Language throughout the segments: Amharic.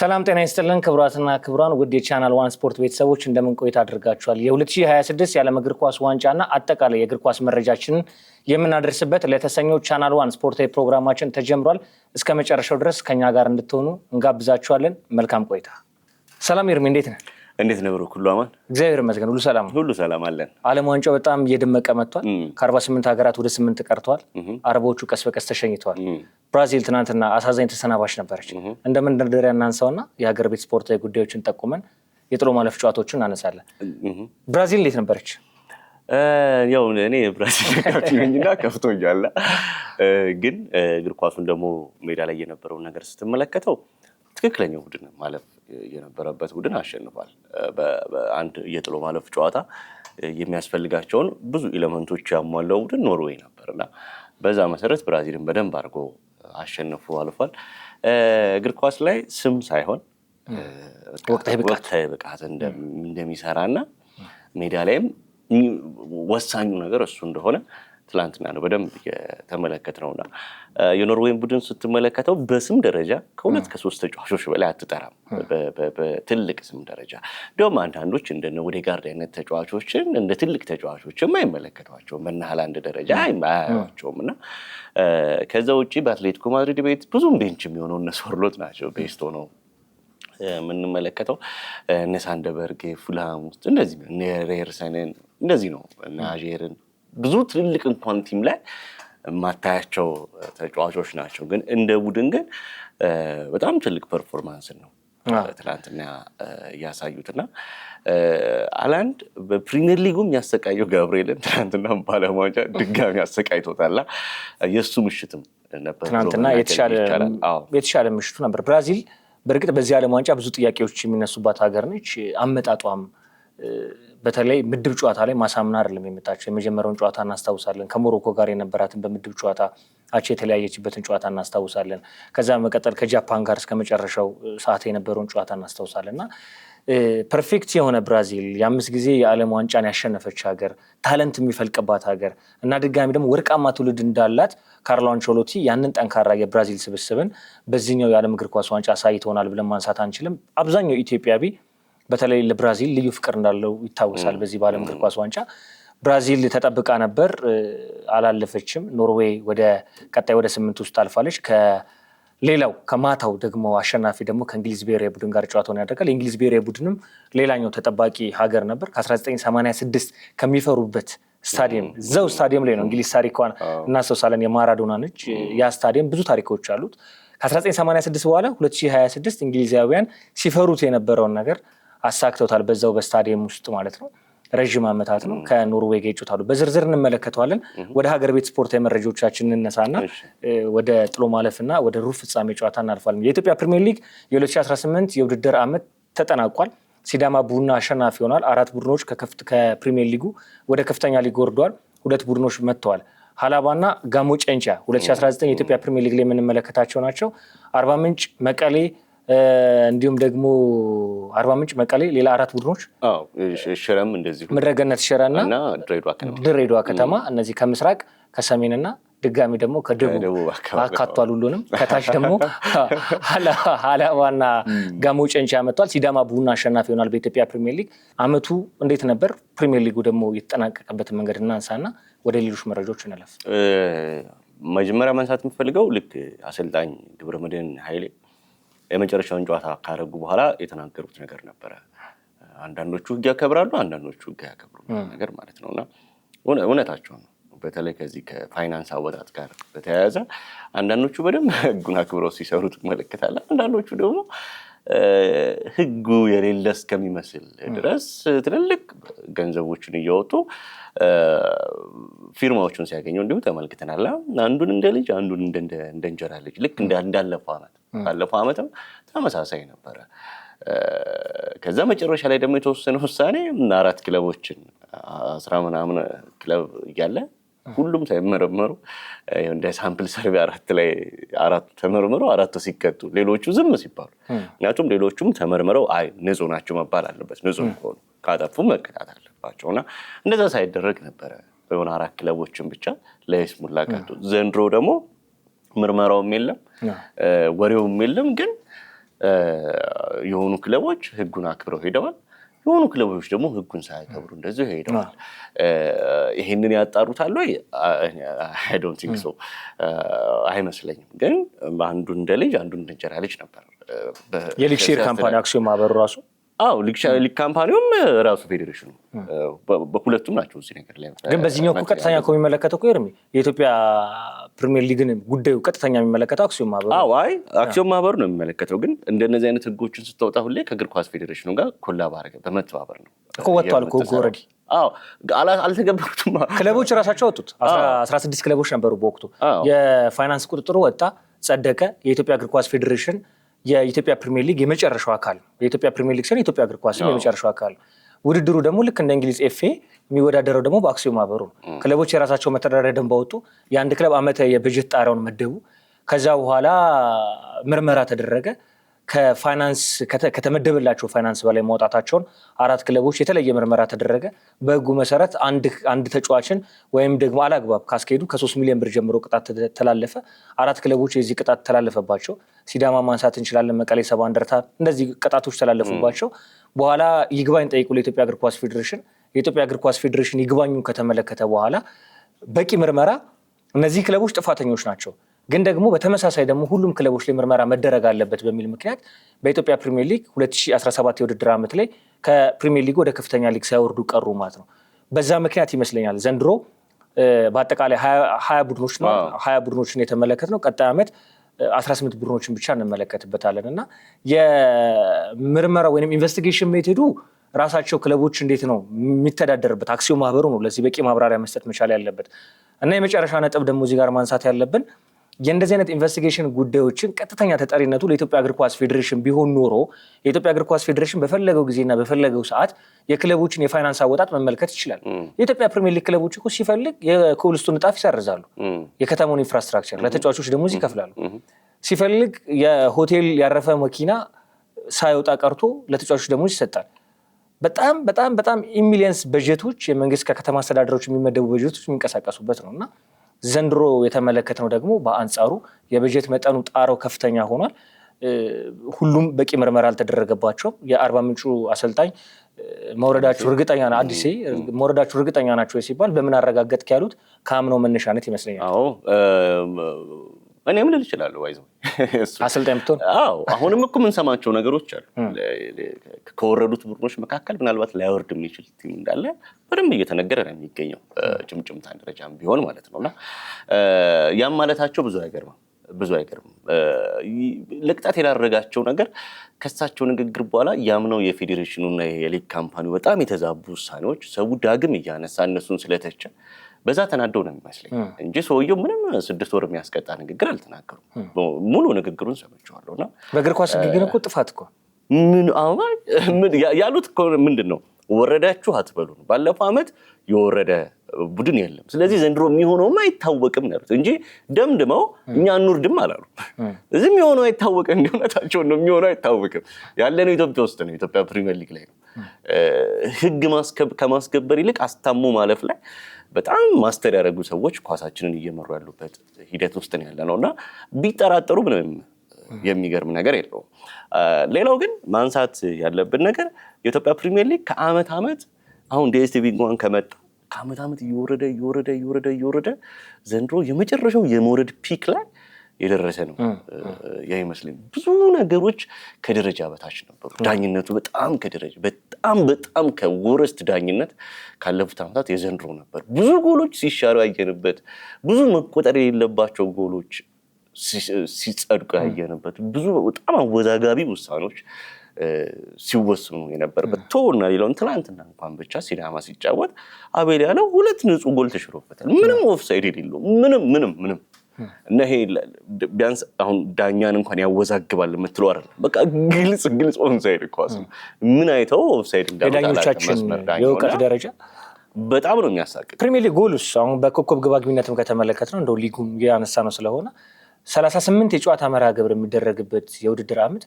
ሰላም ጤና ይስጥልን ክቡራትና ክቡራን ውድ የቻናል ዋን ስፖርት ቤተሰቦች እንደምን ቆይታ አድርጋችኋል? የ2026 የዓለም እግር ኳስ ዋንጫና አጠቃላይ የእግር ኳስ መረጃችንን የምናደርስበት ለተሰኘው ቻናል ዋን ስፖርታዊ ፕሮግራማችን ተጀምሯል። እስከ መጨረሻው ድረስ ከኛ ጋር እንድትሆኑ እንጋብዛችኋለን። መልካም ቆይታ። ሰላም ይርሚ፣ እንዴት ነህ? እንዴት ነው ብሩክ? ሁሉ አማን? እግዚአብሔር ይመስገን፣ ሁሉ ሰላም። ሁሉ ሰላም አለን። ዓለም ዋንጫው በጣም እየደመቀ መጥቷል። ከ48 ሀገራት ወደ 8 ቀርተዋል። አረቦቹ ቀስ በቀስ ተሸኝተዋል። ብራዚል ትናንትና አሳዛኝ ተሰናባሽ ነበረች። እንደ መንደርደሪያ እናንሳውና የሀገር ቤት ስፖርታዊ ጉዳዮችን ጠቁመን የጥሎ ማለፍ ጨዋታዎችን እናነሳለን። ብራዚል እንዴት ነበረች? ያው እኔ ብራዚል ነኝና ከፍቶኛል። ግን እግር ኳሱን ደግሞ ሜዳ ላይ የነበረውን ነገር ስትመለከተው ትክክለኛው ቡድን ማለፍ የነበረበት ቡድን አሸንፏል። በአንድ የጥሎ ማለፍ ጨዋታ የሚያስፈልጋቸውን ብዙ ኤሌመንቶች ያሟላው ቡድን ኖርዌይ ነበርና በዛ መሰረት ብራዚልን በደንብ አድርጎ አሸንፎ አልፏል። እግር ኳስ ላይ ስም ሳይሆን ወቅታዊ ብቃት እንደሚሰራና ሜዳ ላይም ወሳኙ ነገር እሱ እንደሆነ ትላንትና ነው በደንብ የተመለከትነውና የኖርዌይን ቡድን ስትመለከተው በስም ደረጃ ከሁለት ከሶስት ተጫዋቾች በላይ አትጠራም። በትልቅ ስም ደረጃ እንደውም አንዳንዶች እንደነ ኦዴጋርድ አይነት ተጫዋቾችን እንደ ትልቅ ተጫዋቾችም አይመለከቷቸውም፣ በናህላንድ ደረጃ አያዩዋቸውም። እና ከዛ ውጭ በአትሌቲኮ ማድሪድ ቤት ብዙም ቤንች የሚሆነው እነ ሶርሎት ናቸው ቤስት ሆነው የምንመለከተው። እነ ሳንደበርግ ፉልሃም ውስጥ እንደዚህ ነው፣ እነ ሬርሰንን እንደዚህ ነው፣ እነ አዤርን ብዙ ትልልቅ እንኳን ቲም ላይ የማታያቸው ተጫዋቾች ናቸው። ግን እንደ ቡድን ግን በጣም ትልቅ ፐርፎርማንስን ነው ትናንትና እያሳዩትና አላንድ በፕሪሚየር ሊጉም ያሰቃየው ገብርኤልን ትናንትና ባለም ዋንጫ ድጋሚ አሰቃይቶታል። የእሱ ምሽትም ነበር ትናንትና የተሻለ ምሽቱ ነበር። ብራዚል በእርግጥ በዚህ ዓለም ዋንጫ ብዙ ጥያቄዎች የሚነሱባት ሀገር ነች። አመጣጧም በተለይ ምድብ ጨዋታ ላይ ማሳምና አይደለም የመጣቸው። የመጀመሪያውን ጨዋታ እናስታውሳለን። ከሞሮኮ ጋር የነበራትን በምድብ ጨዋታ አቻ የተለያየችበትን ጨዋታ እናስታውሳለን። ከዛ መቀጠል ከጃፓን ጋር እስከ መጨረሻው ሰዓት የነበረውን ጨዋታ እናስታውሳለን። እና ፐርፌክት የሆነ ብራዚል የ5 ጊዜ የዓለም ዋንጫን ያሸነፈች ሀገር፣ ታለንት የሚፈልቅባት ሀገር እና ድጋሚ ደግሞ ወርቃማ ትውልድ እንዳላት ካርሎ አንቸሎቲ ያንን ጠንካራ የብራዚል ስብስብን በዚህኛው የዓለም እግር ኳስ ዋንጫ አሳይተውናል ብለን ማንሳት አንችልም። አብዛኛው ኢትዮጵያዊ በተለይ ለብራዚል ልዩ ፍቅር እንዳለው ይታወሳል። በዚህ በዓለም እግር ኳስ ዋንጫ ብራዚል ተጠብቃ ነበር፣ አላለፈችም። ኖርዌይ ወደ ቀጣይ ወደ 8 ውስጥ አልፋለች። ከሌላው ከማታው ደግሞ አሸናፊ ደግሞ ከእንግሊዝ ብሔራዊ ቡድን ጋር ጨዋታውን ያደርጋል። የእንግሊዝ ብሔራዊ ቡድንም ሌላኛው ተጠባቂ ሀገር ነበር። ከ1986 ከሚፈሩበት ስታዲየም እዛው ስታዲየም ላይ ነው እንግሊዝ ታሪኳን እናስታውሳለን። የማራዶና ነች። ያ ስታዲየም ብዙ ታሪኮች አሉት። ከ1986 በኋላ 2026 እንግሊዛውያን ሲፈሩት የነበረውን ነገር አሳክተውታል። በዛው በስታዲየም ውስጥ ማለት ነው። ረዥም ዓመታት ነው ከኖርዌይ ጋር ይጫወታሉ። በዝርዝር እንመለከተዋለን። ወደ ሀገር ቤት ስፖርታዊ መረጃዎቻችን እንነሳና ወደ ጥሎ ማለፍና ወደ ሩብ ፍጻሜ ጨዋታ እናልፋለን። የኢትዮጵያ ፕሪሚየር ሊግ የ2018 የውድድር ዓመት ተጠናቋል። ሲዳማ ቡና አሸናፊ ሆኗል። 4 ቡድኖች ከፕሪሚየር ሊጉ ወደ ከፍተኛ ሊግ ወርደዋል። 2 ቡድኖች መጥተዋል። ሀላባና ጋሞ ጨንቻ 2019 የኢትዮጵያ ፕሪሚየር ሊግ ላይ የምንመለከታቸው ናቸው። አርባ ምንጭ፣ መቀሌ እንዲሁም ደግሞ አርባ ምንጭ፣ መቀሌ ሌላ 4 ቡድኖች ሽረም እንደዚሁ ምድረገነት ሽረና ድሬዳዋ ከተማ እነዚህ ከምስራቅ ከሰሜንና ድጋሚ ደግሞ ከደቡብ አካቷል። ሁሉንም ከታች ደግሞ ሀላባና ጋሞ ጨንቻ መጥቷል። ሲዳማ ቡና አሸናፊ ይሆናል በኢትዮጵያ ፕሪሚየር ሊግ። አመቱ እንዴት ነበር? ፕሪሚየር ሊጉ ደግሞ የተጠናቀቀበትን መንገድ እናንሳና ወደ ሌሎች መረጃዎች እንለፍ። መጀመሪያ ማንሳት የምፈልገው ልክ አሰልጣኝ ገብረመድህን ኃይሌ የመጨረሻውን ጨዋታ ካረጉ በኋላ የተናገሩት ነገር ነበረ። አንዳንዶቹ ሕግ ያከብራሉ፣ አንዳንዶቹ ሕግ ያከብሩ ነገር ማለት ነውና እውነታቸው ነው። በተለይ ከዚህ ከፋይናንስ አወጣጥ ጋር በተያያዘ አንዳንዶቹ በደንብ ሕጉን አክብረው ሲሰሩ ትመለከታለህ። አንዳንዶቹ ደግሞ ሕጉ የሌለ እስከሚመስል ድረስ ትልልቅ ገንዘቦችን እያወጡ ፊርማዎቹን ሲያገኙ እንዲሁ ተመልክተናል። አንዱን እንደ ልጅ አንዱን እንደ እንጀራ ልጅ ልክ እንዳለፈው ዓመት ባለፈው ዓመትም ተመሳሳይ ነበረ። ከዛ መጨረሻ ላይ ደግሞ የተወሰነ ውሳኔ 4 ክለቦችን 10 ምናምን ክለብ እያለ ሁሉም ሳይመረመሩ እንደ ሳምፕል ሰርቬይ 4 ላይ 4 ተመርምረው 4 ሲቀጡ ሌሎቹ ዝም ሲባሉ፣ ምክንያቱም ሌሎቹም ተመርምረው አይ ንጹህ ናቸው መባል አለበት፣ ንጹህ ከሆኑ ካጠፉ መቀጣት አለባቸውና እንደዛ ሳይደረግ ነበረ በሆነ 4 ክለቦችን ብቻ ለይስሙላ ቀጡ። ዘንድሮ ደግሞ ምርመራውም የለም ወሬውም የለም፣ ግን የሆኑ ክለቦች ህጉን አክብረው ሄደዋል። የሆኑ ክለቦች ደግሞ ህጉን ሳያከብሩ እንደዚህ ሄደዋል። ይሄንን ያጣሩታል ወይ? አይ ዶንት ቲንክ ሶ አይመስለኝም። ግን አንዱ እንደ ልጅ አንዱ እንደ እንጀራ ልጅ ነበር። የሊግ ሼር ካምፓኒ አክሲዮን ማህበሩ ራሱ ሊግ ካምፓኒውም ራሱ ፌዴሬሽኑ በሁለቱም ናቸው እዚህ ነገር ላይ። ግን በዚህኛው ቀጥተኛ የሚመለከተው ኤርሚ የኢትዮጵያ ፕሪሚየር ሊግን ጉዳዩ ቀጥተኛ የሚመለከተው አክሲዮን ማህበሩ። አይ አክሲዮን ማህበሩ ነው የሚመለከተው። ግን እንደነዚህ አይነት ህጎችን ስትወጣ ሁሌ ከእግር ኳስ ፌዴሬሽኑ ጋር ኮላብ አድርገህ በመተባበር ነው እኮ ወጥቷል እኮ ኦልሬዲ። አልተገበሩትም። ክለቦች ራሳቸው ወጡት። 16 ክለቦች ነበሩ በወቅቱ። የፋይናንስ ቁጥጥሩ ወጣ፣ ጸደቀ። የኢትዮጵያ እግር ኳስ ፌዴሬሽን የኢትዮጵያ ፕሪሚየር ሊግ የመጨረሻው አካል የኢትዮጵያ ፕሪሚየር ሊግ ሲሆን የኢትዮጵያ እግር ኳስ የመጨረሻው አካል። ውድድሩ ደግሞ ልክ እንደ እንግሊዝ ኤፍኤ የሚወዳደረው ደግሞ በአክሲዮን ማህበሩ ነው። ክለቦች የራሳቸው መተዳደሪያ ደንብ አወጡ። የአንድ ክለብ ዓመታዊ የበጀት ጣሪያውን መደቡ። ከዛ በኋላ ምርመራ ተደረገ። ከፋይናንስ ከተመደበላቸው ፋይናንስ በላይ ማውጣታቸውን 4 ክለቦች የተለየ ምርመራ ተደረገ። በህጉ መሰረት አንድ ተጫዋችን ወይም ደግሞ አላግባብ ካስኬዱ ከ3 ሚሊዮን ብር ጀምሮ ቅጣት ተላለፈ። 4 ክለቦች የዚህ ቅጣት ተላለፈባቸው። ሲዳማ ማንሳት እንችላለን፣ መቀሌ ሰባ እንደርታ፣ እንደዚህ ቅጣቶች ተላለፉባቸው። በኋላ ይግባኝ ጠይቁ ለኢትዮጵያ እግር ኳስ ፌዴሬሽን። የኢትዮጵያ እግር ኳስ ፌዴሬሽን ይግባኙን ከተመለከተ በኋላ በቂ ምርመራ እነዚህ ክለቦች ጥፋተኞች ናቸው፣ ግን ደግሞ በተመሳሳይ ደግሞ ሁሉም ክለቦች ላይ ምርመራ መደረግ አለበት በሚል ምክንያት በኢትዮጵያ ፕሪሚየር ሊግ 2017 የውድድር ዓመት ላይ ከፕሪሚየር ሊግ ወደ ከፍተኛ ሊግ ሳይወርዱ ቀሩ ማለት ነው። በዛ ምክንያት ይመስለኛል ዘንድሮ በአጠቃላይ 20 ቡድኖች ነው 20 ቡድኖችን የተመለከት ነው። ቀጣይ ዓመት 18 ቡድኖችን ብቻ እንመለከትበታለን እና የምርመራ ወይም ኢንቨስቲጌሽን ሜቶዱ ራሳቸው ክለቦች እንዴት ነው የሚተዳደርበት አክሲዮን ማህበሩ ነው ለዚህ በቂ ማብራሪያ መስጠት መቻል ያለበት እና የመጨረሻ ነጥብ ደግሞ እዚህ ጋር ማንሳት ያለብን የእንደዚህ አይነት ኢንቨስቲጌሽን ጉዳዮችን ቀጥተኛ ተጠሪነቱ ለኢትዮጵያ እግር ኳስ ፌዴሬሽን ቢሆን ኖሮ የኢትዮጵያ እግር ኳስ ፌዴሬሽን በፈለገው ጊዜና በፈለገው ሰዓት የክለቦችን የፋይናንስ አወጣጥ መመልከት ይችላል። የኢትዮጵያ ፕሪሚየር ሊግ ክለቦች እኮ ሲፈልግ የኮብልስቶን ንጣፍ ይሰርዛሉ፣ የከተማውን ኢንፍራስትራክቸር ለተጫዋቾች ደግሞ ይከፍላሉ። ሲፈልግ የሆቴል ያረፈ መኪና ሳይወጣ ቀርቶ ለተጫዋቾች ደግሞ ይሰጣል። በጣም በጣም በጣም ሚሊየንስ በጀቶች የመንግስት ከከተማ አስተዳደሮች የሚመደቡ በጀቶች የሚንቀሳቀሱበት ነው እና ዘንድሮ የተመለከትነው ደግሞ በአንጻሩ የበጀት መጠኑ ጣራው ከፍተኛ ሆኗል። ሁሉም በቂ ምርመራ አልተደረገባቸውም። የአርባ ምንጩ አሰልጣኝ መውረዳቸው እርግጠኛ ናቸው አዲስ መውረዳቸው እርግጠኛ ናቸው ሲባል በምን አረጋገጥክ ያሉት ከአምናው መነሻነት ይመስለኛል። እኔ ምን ልል እችላለሁ ባይዘው አሰልጣኝ ብትሆን አሁንም እኮ የምንሰማቸው ነገሮች አሉ። ከወረዱት ቡድኖች መካከል ምናልባት ላይወርድ የሚችል ቲም እንዳለ በደንብ እየተነገረ ነው የሚገኘው ጭምጭምታ ደረጃም ቢሆን ማለት ነውና ያም ማለታቸው ብዙ አይገርምም። ለቅጣት የዳረጋቸው ነገር ከሳቸው ንግግር በኋላ ያምነው የፌዴሬሽኑና የሊግ ካምፓኒው በጣም የተዛቡ ውሳኔዎች ሰው ዳግም እያነሳ እነሱን ስለተቸ በዛ ተናደው ነው የሚመስለኝ እንጂ ሰውየው ምንም 6 ወር የሚያስቀጣ ንግግር አልተናገሩም። ሙሉ ንግግሩን ሰምቼዋለሁና በእግር ኳስ ግን እኮ ጥፋት እኮ ምን ያሉት እኮ ምንድን ነው ወረዳችሁ አትበሉን። ባለፈው ዓመት የወረደ ቡድን የለም፣ ስለዚህ ዘንድሮ የሚሆነውም አይታወቅም ነው እንጂ ደምድመው እኛ እንውርድም አላሉ። እዚህ የሚሆነው አይታወቅም፣ እንደሆነታቸው ነው የሚሆነው አይታወቅም። ያለነው ኢትዮጵያ ውስጥ ነው፣ ኢትዮጵያ ፕሪሚየር ሊግ ላይ ነው። ህግ ከማስከበር ይልቅ አስታሞ ማለፍ ላይ በጣም ማስተር ያደረጉ ሰዎች ኳሳችንን እየመሩ ያሉበት ሂደት ውስጥ ነው ያለነውና ቢጠራጠሩ ምንም የሚገርም ነገር የለውም። ሌላው ግን ማንሳት ያለብን ነገር የኢትዮጵያ ፕሪሚየር ሊግ ከአመት ዓመት አሁን ዲኤስቲቪ እንኳን ከመጣ ከአመት ዓመት እየወረደ ዘንድሮ የመጨረሻው የመውረድ ፒክ ላይ የደረሰ ነው ያይመስልኝ። ብዙ ነገሮች ከደረጃ በታች ነበሩ። ዳኝነቱ በጣም ከወረስት ዳኝነት ካለፉት ዓመታት የዘንድሮ ነበር። ብዙ ጎሎች ሲሻሩ ያየንበት፣ ብዙ መቆጠር የሌለባቸው ጎሎች ሲጸድቁ ያየንበት፣ ብዙ በጣም አወዛጋቢ ውሳኔዎች ሲወስኑ የነበረበት ቶና ሌላውን ትናንትና እንኳን ብቻ ሲዳማ ሲጫወት አቤል ያለው 2 ንጹህ ጎል ተሽሮበታል። ምንም ኦፍሳይድ የሌለው ምንም እና ይሄ ቢያንስ አሁን ዳኛን እንኳን ያወዛግባል የምትለው አይደለም። በቃ ግልጽ ኦንሳይድ ኳስ ነው። ምን አይተው ኦፍሳይድ እንዳዳኞቻችን የእውቀት ደረጃ በጣም ነው የሚያሳቅቅ። ፕሪሚየር ሊግ ጎልስ አሁን በኮከብ ግብ አግቢነትም ከተመለከት ነው እንደው ሊጉም ያነሳ ነው ስለሆነ 38 የጨዋታ መርሃ ግብር የሚደረግበት የውድድር ዓመት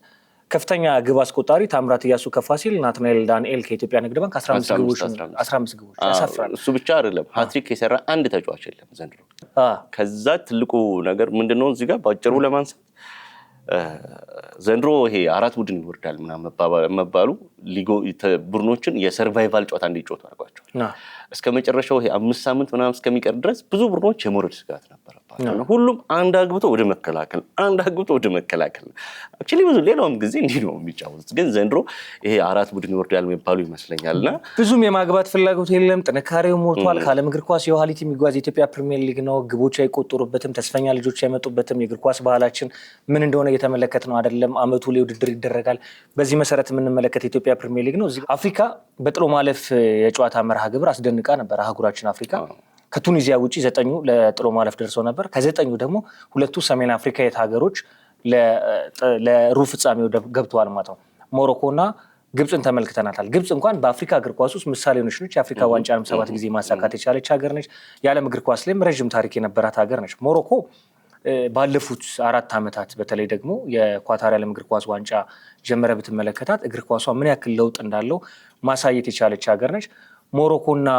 ከፍተኛ ግብ አስቆጣሪ ታምራት ኢያሱ ከፋሲል፣ ናትናኤል ዳንኤል ከኢትዮጵያ ንግድ ባንክ 15 ግቦች ያሳፍራል። እሱ ብቻ አይደለም፣ ሃትሪክ የሰራ አንድ ተጫዋች የለም ዘንድሮ። ከዛ ትልቁ ነገር ምንድነው እዚህ ጋር ባጭሩ ለማንሳት ዘንድሮ ይሄ 4 ቡድን ይወርዳል ምናምን መባሉ ቡድኖችን የሰርቫይቫል ጨዋታ እንዲጫወቱ አድርጓቸዋል። እስከ መጨረሻው ይሄ 5 ሳምንት ምናምን እስከሚቀር ድረስ ብዙ ቡድኖች የመውረድ ስጋት ነበረባቸው። ሁሉም አንድ አግብቶ ወደ መከላከል አክቹሊ ብዙ ሌላውም ጊዜ እንዲህ ነው የሚጫወቱት፣ ግን ዘንድሮ ይሄ 4 ቡድን ይወርዳል የሚባሉ ይመስለኛልና ብዙም የማግባት ፍላጎት የለም። ጥንካሬው ሞልቷል። ከዓለም እግር ኳስ የኋሊት የሚጓዝ የኢትዮጵያ ፕሪሚየር ሊግ ነው። ግቦች አይቆጠሩበትም፣ ተስፈኛ ልጆች አይመጡበትም። የእግር ኳስ ባህላችን ምን እንደሆነ እየተመለከት ነው አይደለም። አመቱ ላይ ውድድር ይደረጋል። በዚህ መሰረት የምንመለከት የኢትዮጵያ ፕሪሚየር ሊግ ነው። አፍሪካ በጥሎ ማለፍ የጨዋታ መርሃ ግብር አስደንቃ ነበር። አህጉራችን አፍሪካ ከቱኒዚያ ውጪ 9 ለጥሎ ማለፍ ደርሰው ነበር። ከ9 ደግሞ 2 ሰሜን አፍሪካዊት ሀገሮች ለሩብ ፍጻሜው ገብተዋል ማለት ነው። ሞሮኮና ግብፅን ተመልክተናታል። ግብፅ እንኳን በአፍሪካ እግር ኳስ ውስጥ ምሳሌ ሆነች ነች። የአፍሪካ ዋንጫንም 7 ጊዜ ማሳካት የቻለች ሀገር ነች። የዓለም እግር ኳስ ላይም ረዥም ታሪክ የነበራት ሀገር ነች። ሞሮኮ ባለፉት 4 ዓመታት በተለይ ደግሞ የኳታር የዓለም እግር ኳስ ዋንጫ ጀመረ ብትመለከታት እግር ኳሷ ምን ያክል ለውጥ እንዳለው ማሳየት የቻለች ሀገር ነች። ሞሮኮና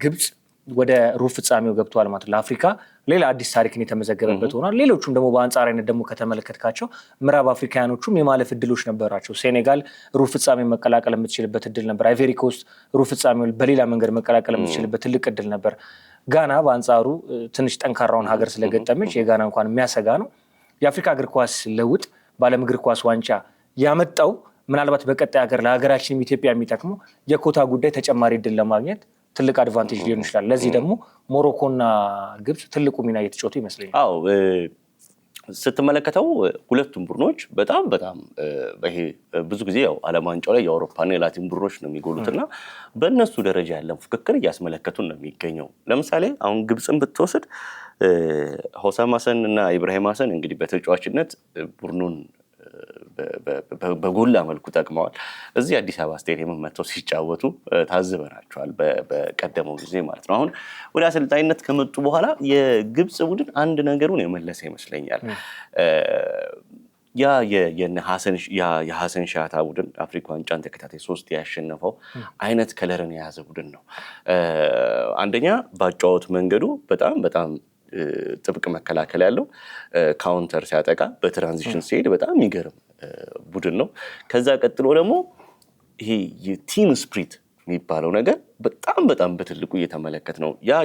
ግብፅ ወደ ሩብ ፍጻሜው ገብተዋል ማለት ነው። ለአፍሪካ ሌላ አዲስ ታሪክን የተመዘገበበት ሆኗል። ሌሎቹም ደግሞ በአንጻራዊነት ደግሞ ከተመለከትካቸው ምዕራብ አፍሪካውያኖቹም የማለፍ እድሎች ነበራቸው። ሴኔጋል ሩብ ፍጻሜ መቀላቀል የምትችልበት እድል ነበር። አይቬሪ ኮስት ሩብ ፍጻሜው በሌላ መንገድ መቀላቀል የምትችልበት ትልቅ እድል ነበር። ጋና በአንጻሩ ትንሽ ጠንካራውን ሀገር ስለገጠመች የጋና እንኳን የሚያሰጋ ነው። የአፍሪካ እግር ኳስ ለውጥ በዓለም እግር ኳስ ዋንጫ ያመጣው ምናልባት በቀጣይ ሀገር ለሀገራችን ኢትዮጵያ የሚጠቅመው የኮታ ጉዳይ ተጨማሪ እድል ለማግኘት ትልቅ አድቫንቴጅ ሊሆን ይችላል። ለዚህ ደግሞ ሞሮኮና ግብፅ ትልቁ ሚና እየተጫወቱ ይመስለኛል። አዎ ስትመለከተው ሁለቱም ቡድኖች በጣም ይሄ ብዙ ጊዜ ያው ዓለም ዋንጫው ላይ የአውሮፓና የላቲን ቡድኖች ነው የሚጎሉትና በእነሱ ደረጃ ያለን ፉክክር እያስመለከቱን ነው የሚገኘው። ለምሳሌ አሁን ግብፅን ብትወስድ ሆሳም ሀሰን እና ኢብራሂም ሀሰን እንግዲህ በተጫዋችነት ቡድኑን በጎላ መልኩ ጠቅመዋል። እዚህ አዲስ አበባ ስቴዲየም መጥተው ሲጫወቱ ታዝበናቸዋል፣ በቀደመው ጊዜ ማለት ነው። አሁን ወደ አሰልጣኝነት ከመጡ በኋላ የግብፅ ቡድን አንድ ነገሩን የመለሰ ይመስለኛል። ያ የሐሰን ሻታ ቡድን አፍሪካ ዋንጫን ተከታታይ 3 ያሸነፈው አይነት ከለርን የያዘ ቡድን ነው። አንደኛ ባጫወት መንገዱ በጣም ጥብቅ መከላከል ያለው፣ ካውንተር ሲያጠቃ በትራንዚሽን ሲሄድ በጣም የሚገርም ቡድን ነው። ከዛ ቀጥሎ ደግሞ ይሄ የቲም ስፕሪት የሚባለው ነገር በጣም በትልቁ እየተመለከት ነው። ያ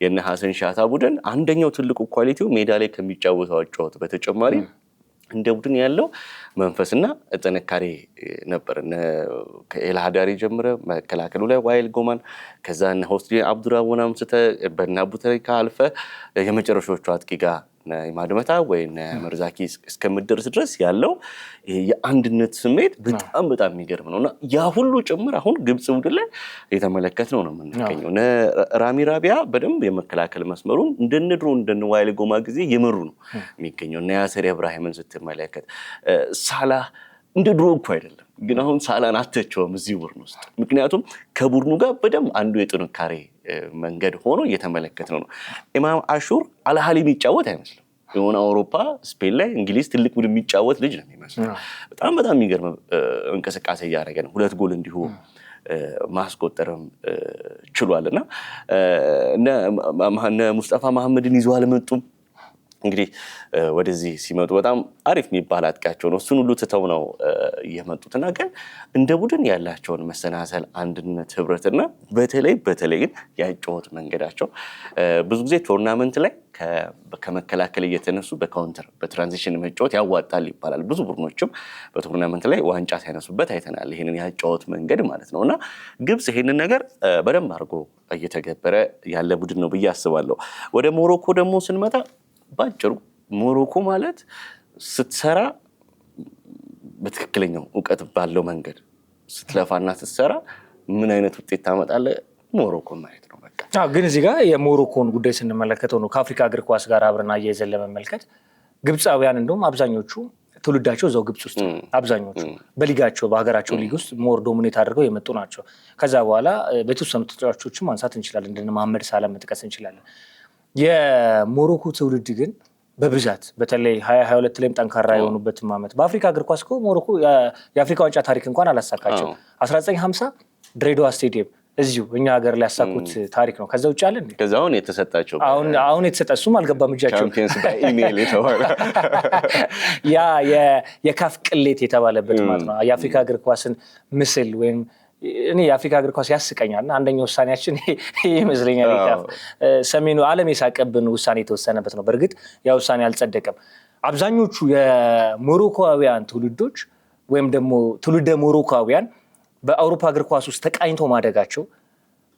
የነ ሐሰን ሻታ ቡድን አንደኛው ትልቁ ኳሊቲው ሜዳ ላይ ከሚጫወተው አጫወት በተጨማሪ እንደ ቡድን ያለው መንፈስና ጥንካሬ ነበር። ከኤልሃዳሪ ጀምረ መከላከሉ ላይ ዋይል ጎማን፣ ከዛ ሆስቲ አብዱራቡን አምስተ በና ቡተሪካ አልፈ የመጨረሻዎቹ አጥቂ ጋር ማድመታ ወይ መርዛኪ እስከምደርስ ድረስ ያለው የአንድነት ስሜት በጣም የሚገርም ነውና ያ ሁሉ ጭምር አሁን ግብፅ ቡድን ላይ የተመለከት ነው የምንገኘው። ራሚ ራቢያ በደንብ የመከላከል መስመሩን እንደነድሮ እንደነ ዋይል ጎማ ጊዜ የመሩ ነው የሚገኘው። ያሰር ኢብራሂምን ስትመለከት ሳላህ እንደ ድሮ እኮ አይደለም፣ ግን አሁን ሳላህን አተቸውም እዚህ ቡድን ውስጥ። ምክንያቱም ከቡድኑ ጋር በደንብ አንዱ የጥንካሬ መንገድ ሆኖ እየተመለከት ነው። ኢማም አሹር አልሃሊ የሚጫወት አይመስልም። የሆነ አውሮፓ ስፔን ላይ እንግሊዝ ትልቅ ቡድን የሚጫወት ልጅ ነው የሚመስለው። በጣም የሚገርም እንቅስቃሴ እያደረገ ነው። 2 ጎል እንዲሁ ማስቆጠርም ችሏልና እነ ሙስጠፋ መሐመድን ይዘው አልመጡም። እንግዲህ ወደዚህ ሲመጡ በጣም አሪፍ የሚባል አጥቂያቸው ነው። እሱን ሁሉ ትተው ነው የመጡትና ግን እንደ ቡድን ያላቸውን መሰናሰል፣ አንድነት፣ ህብረትና በተለይ ግን ያጫወት መንገዳቸው ብዙ ጊዜ ቶርናመንት ላይ ከመከላከል እየተነሱ በካውንተር በትራንዚሽን መጫወት ያዋጣል ይባላል። ብዙ ቡድኖችም በቶርናመንት ላይ ዋንጫ ሳይነሱበት አይተናል። ይሄንን ያጫወት መንገድ ማለት ነውና ግብፅ ይሄንን ነገር በደንብ አድርጎ እየተገበረ ያለ ቡድን ነው ብዬ አስባለሁ። ወደ ሞሮኮ ደግሞ ስንመጣ ባጭሩ ሞሮኮ ማለት ስትሰራ በትክክለኛው እውቀት ባለው መንገድ ስትለፋና ስትሰራ ምን አይነት ውጤት ታመጣለህ ሞሮኮ ማየት ነው በቃ። ግን እዚህ ጋር የሞሮኮን ጉዳይ ስንመለከተው ነው ከአፍሪካ እግር ኳስ ጋር አብረና እየዘለ መመልከት። ግብፃውያን እንደውም አብዛኞቹ ትውልዳቸው እዛው ግብፅ ውስጥ አብዛኞቹ በሊጋቸው በሀገራቸው ሊግ ውስጥ ሞር ዶሚኔት አድርገው የመጡ ናቸው። ከዛ በኋላ በተወሰኑ ተጫዋቾችን ማንሳት እንችላለን፣ እንደነ መሐመድ ሳላህ መጥቀስ እንችላለን። የሞሮኮ ትውልድ ግን በብዛት በተለይ 2022 ላይም ጠንካራ የሆኑበትም ዓመት በአፍሪካ እግር ኳስ ሞሮኮ የአፍሪካ ዋንጫ ታሪክ እንኳን አላሳካቸው። 1950 ድሬዳዋ ስቴዲየም እዚሁ እኛ ሀገር ላይ ያሳኩት ታሪክ ነው። ከዛ ውጭ አለ እንዴ? ከዛ የተሰጣቸው አሁን የተሰጠ እሱም አልገባም እጃቸው ቻምፒየንስ በኢሜል የተባለ ያ የካፍ ቅሌት የተባለበት ማለት ነው። የአፍሪካ እግር ኳስን ምስል ወይም እኔ የአፍሪካ እግር ኳስ ያስቀኛል እና አንደኛው ውሳኔያችን ይሄ ይመስለኛል። የካፍ ሰሜኑ ዓለም የሳቀብን ውሳኔ የተወሰነበት ነው። በእርግጥ ያ ውሳኔ አልጸደቀም። አብዛኞቹ የሞሮኮውያን ትውልዶች ወይም ደግሞ ትውልደ ሞሮኮውያን በአውሮፓ እግር ኳስ ውስጥ ተቃኝተው ማደጋቸው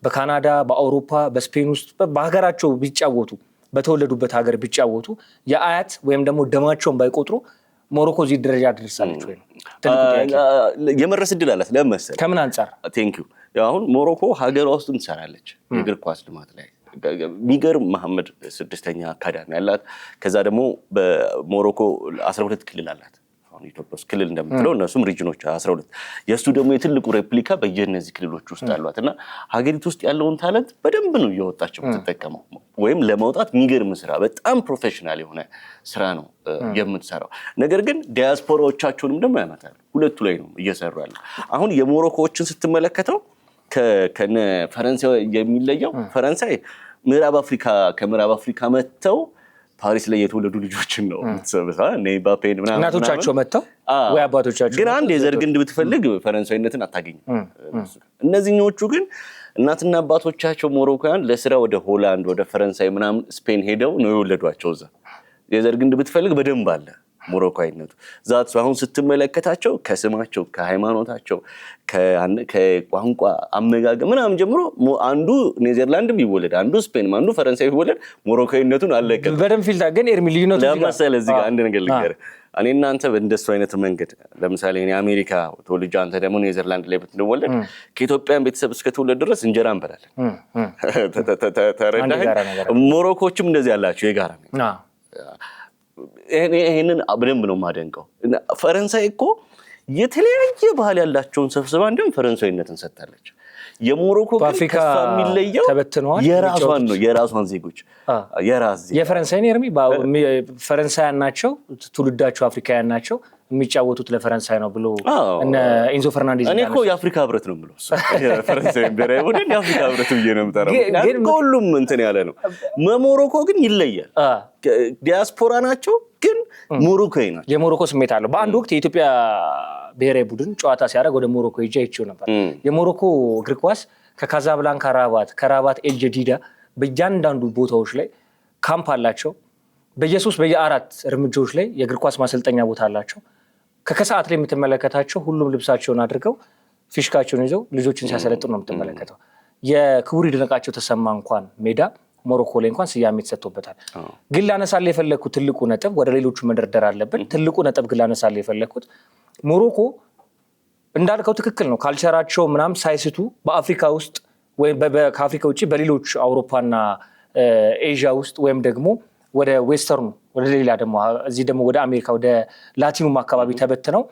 በካናዳ፣ በአውሮፓ፣ በስፔን ውስጥ በሀገራቸው ቢጫወቱ በተወለዱበት ሀገር ቢጫወቱ የአያት ወይም ደግሞ ደማቸውን ባይቆጥሩ ሞሮኮ እዚህ ደረጃ ደርሳለች ወይ? የመድረስ ዕድል አላት። ለምን መሰለህ? ከምን አንጻር? ቴንክ ዩ። አሁን ሞሮኮ ሀገሯ ውስጥም ትሰራለች የእግር ኳስ ልማት ላይ የሚገርም መሐመድ 6ኛ አካዳሚ አላት። ከዛ ደግሞ በሞሮኮ 12 ክልል አላት። አሁን ኢትዮጵያ ውስጥ ክልል እንደምትለው እነሱም ሪጅኖች 12 የእሱ ደግሞ የትልቁ ሬፕሊካ በየነዚህ ክልሎች ውስጥ አሏት እና ሀገሪቱ ውስጥ ያለውን ታለንት በደንብ ነው እየወጣች የምትጠቀመው። ወይም ለማውጣት የሚገርም ስራ፣ በጣም ፕሮፌሽናል የሆነ ስራ ነው የምትሰራው። ነገር ግን ዲያስፖራዎቻቸውንም ደግሞ ያመጣሉ። ሁለቱ ላይ ነው እየሰሩ ያለው። አሁን የሞሮኮዎችን ስትመለከተው ከነ ፈረንሳይ የሚለየው ፈረንሳይ ከምዕራብ አፍሪካ መጥተው ፓሪስ ላይ የተወለዱ ልጆችን ነው የምትሰበሰበው። ኔምባፔን ምናምን እናቶቻቸው መጥተው ወይ አባቶቻቸው። ግን አንድ የዘር ግንድ ብትፈልግ ፈረንሳይነትን አታገኝም። እነዚህኞቹ ግን እናትና አባቶቻቸው ሞሮኮያን ለስራ ወደ ሆላንድ፣ ወደ ፈረንሳይ ምናምን ስፔን ሄደው ነው የወለዷቸው። እዛ የዘር ግንድ ብትፈልግ በደንብ አለ ሞሮኮዊነቱ። ዛት አሁን ስትመለከታቸው ከስማቸው፣ ከሃይማኖታቸው፣ ከቋንቋ አመጋገብ ምናምን ጀምሮ አንዱ ኔዘርላንድም ይወለድ፣ አንዱ ስፔንም፣ አንዱ ፈረንሳይ ይወለድ ሞሮኮዊነቱን አለቀ። በደንብ ፊልታ ግን ኤርሚ ልዩነቱ ለምሳሌ እዚህ ጋር አንድ ነገር ልንገርህ። እኔ እናንተ በእንደሱ አይነት መንገድ ለምሳሌ እኔ አሜሪካ ተወልጄ አንተ ደግሞ ኔዘርላንድ ላይ ብትወለድ ከኢትዮጵያን ቤተሰብ እስከተወለድ ድረስ እንጀራ እንበላለን። ተረዳኸኝ? ሞሮኮችም እንደዚህ ያላቸው የጋራ ነው። ይሄንን በደንብ ነው የማደንቀው። ፈረንሳይ እኮ የተለያየ ባህል ያላቸውን ሰብስባ እንደውም ፈረንሳይነትን ሰጥታለች። የሞሮኮ ግን ከሷ የሚለየው የራሷን ዜጎች የፈረንሳይን ኤርሚ ፈረንሳያን ናቸው፣ ትውልዳቸው አፍሪካውያን ናቸው፣ የሚጫወቱት ለፈረንሳይ ነው ብሎ እነ ኢንዞ ፈርናንዴዝ። እኔ እኮ የአፍሪካ ህብረት ነው የምለው ፈረንሳይ ብሔራዊ ቡድን የአፍሪካ ህብረት ብዬ ነው የምጠራው። ከሁሉም እንትን ያለ ነው። ሞሮኮ ግን ይለያል። ዲያስፖራ ናቸው ግን ሞሮኮዊ ናቸው። የሞሮኮ ስሜት አለው። በአንድ ወቅት የኢትዮጵያ ብሔራዊ ቡድን ጨዋታ ሲያደርግ ወደ ሞሮኮ ሄጄ አይቼው ነበር። የሞሮኮ እግር ኳስ ከካዛብላንካ ከራባት ኤል ጀዲዳ በእያንዳንዱ ቦታዎች ላይ ካምፕ አላቸው። በየ4 እርምጃዎች ላይ የእግር ኳስ ማሰልጠኛ ቦታ አላቸው። ከከሰዓት ላይ የምትመለከታቸው ሁሉም ልብሳቸውን አድርገው ፊሽካቸውን ይዘው ልጆችን ሲያሰለጥኑ ነው የምትመለከተው። የክቡር ይድነቃቸው ተሰማ እንኳን ሜዳ ሞሮኮ ላይ እንኳን ስያሜ ተሰጥቶበታል። ግን ላነሳልህ የፈለግኩት ትልቁ ነጥብ፣ ወደ ሌሎቹ መደርደር አለብን። ትልቁ ነጥብ ግን ላነሳልህ የፈለግኩት ሞሮኮ እንዳልከው ትክክል ነው። ካልቸራቸው ምናምን ሳይስቱ በአፍሪካ ውስጥ ወይም ከአፍሪካ ውጭ በሌሎች አውሮፓና ኤዥያ ውስጥ ወይም ደግሞ ወደ ዌስተርኑ ወደ ሌላ ደግሞ እዚህ ደግሞ ወደ አሜሪካ ወደ ላቲኑም አካባቢ ተበትነው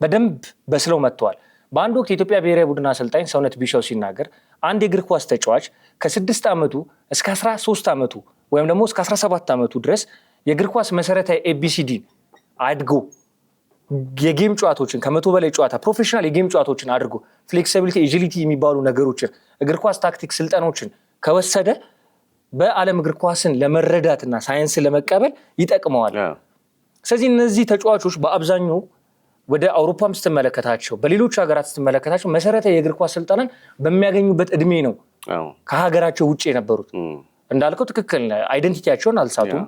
በደንብ በስለው መጥተዋል። በአንድ ወቅት የኢትዮጵያ ብሔራዊ ቡድን አሰልጣኝ ሰውነት ቢሻው ሲናገር አንድ የእግር ኳስ ተጫዋች ከ6 ዓመቱ እስከ 13 ዓመቱ ወይም ደግሞ እስከ 17 ዓመቱ ድረስ የእግር ኳስ መሰረታዊ ኤቢሲዲ አድጎ የጌም ጨዋታዎችን ከ100 በላይ ጨዋታ ፕሮፌሽናል የጌም ጨዋታዎችን አድርጎ ፍሌክሲቢሊቲ፣ ኤጂሊቲ የሚባሉ ነገሮችን እግር ኳስ ታክቲክ ስልጠናዎችን ከወሰደ በዓለም እግር ኳስን ለመረዳትና ሳይንስን ለመቀበል ይጠቅመዋል። ስለዚህ እነዚህ ተጫዋቾች በአብዛኛው ወደ አውሮፓም ስትመለከታቸው በሌሎች ሀገራት ስትመለከታቸው መሰረታዊ የእግር ኳስ ስልጠናን በሚያገኙበት እድሜ ነው ከሀገራቸው ውጭ የነበሩት። እንዳልከው ትክክል፣ አይደንቲቲያቸውን አልሳቱም።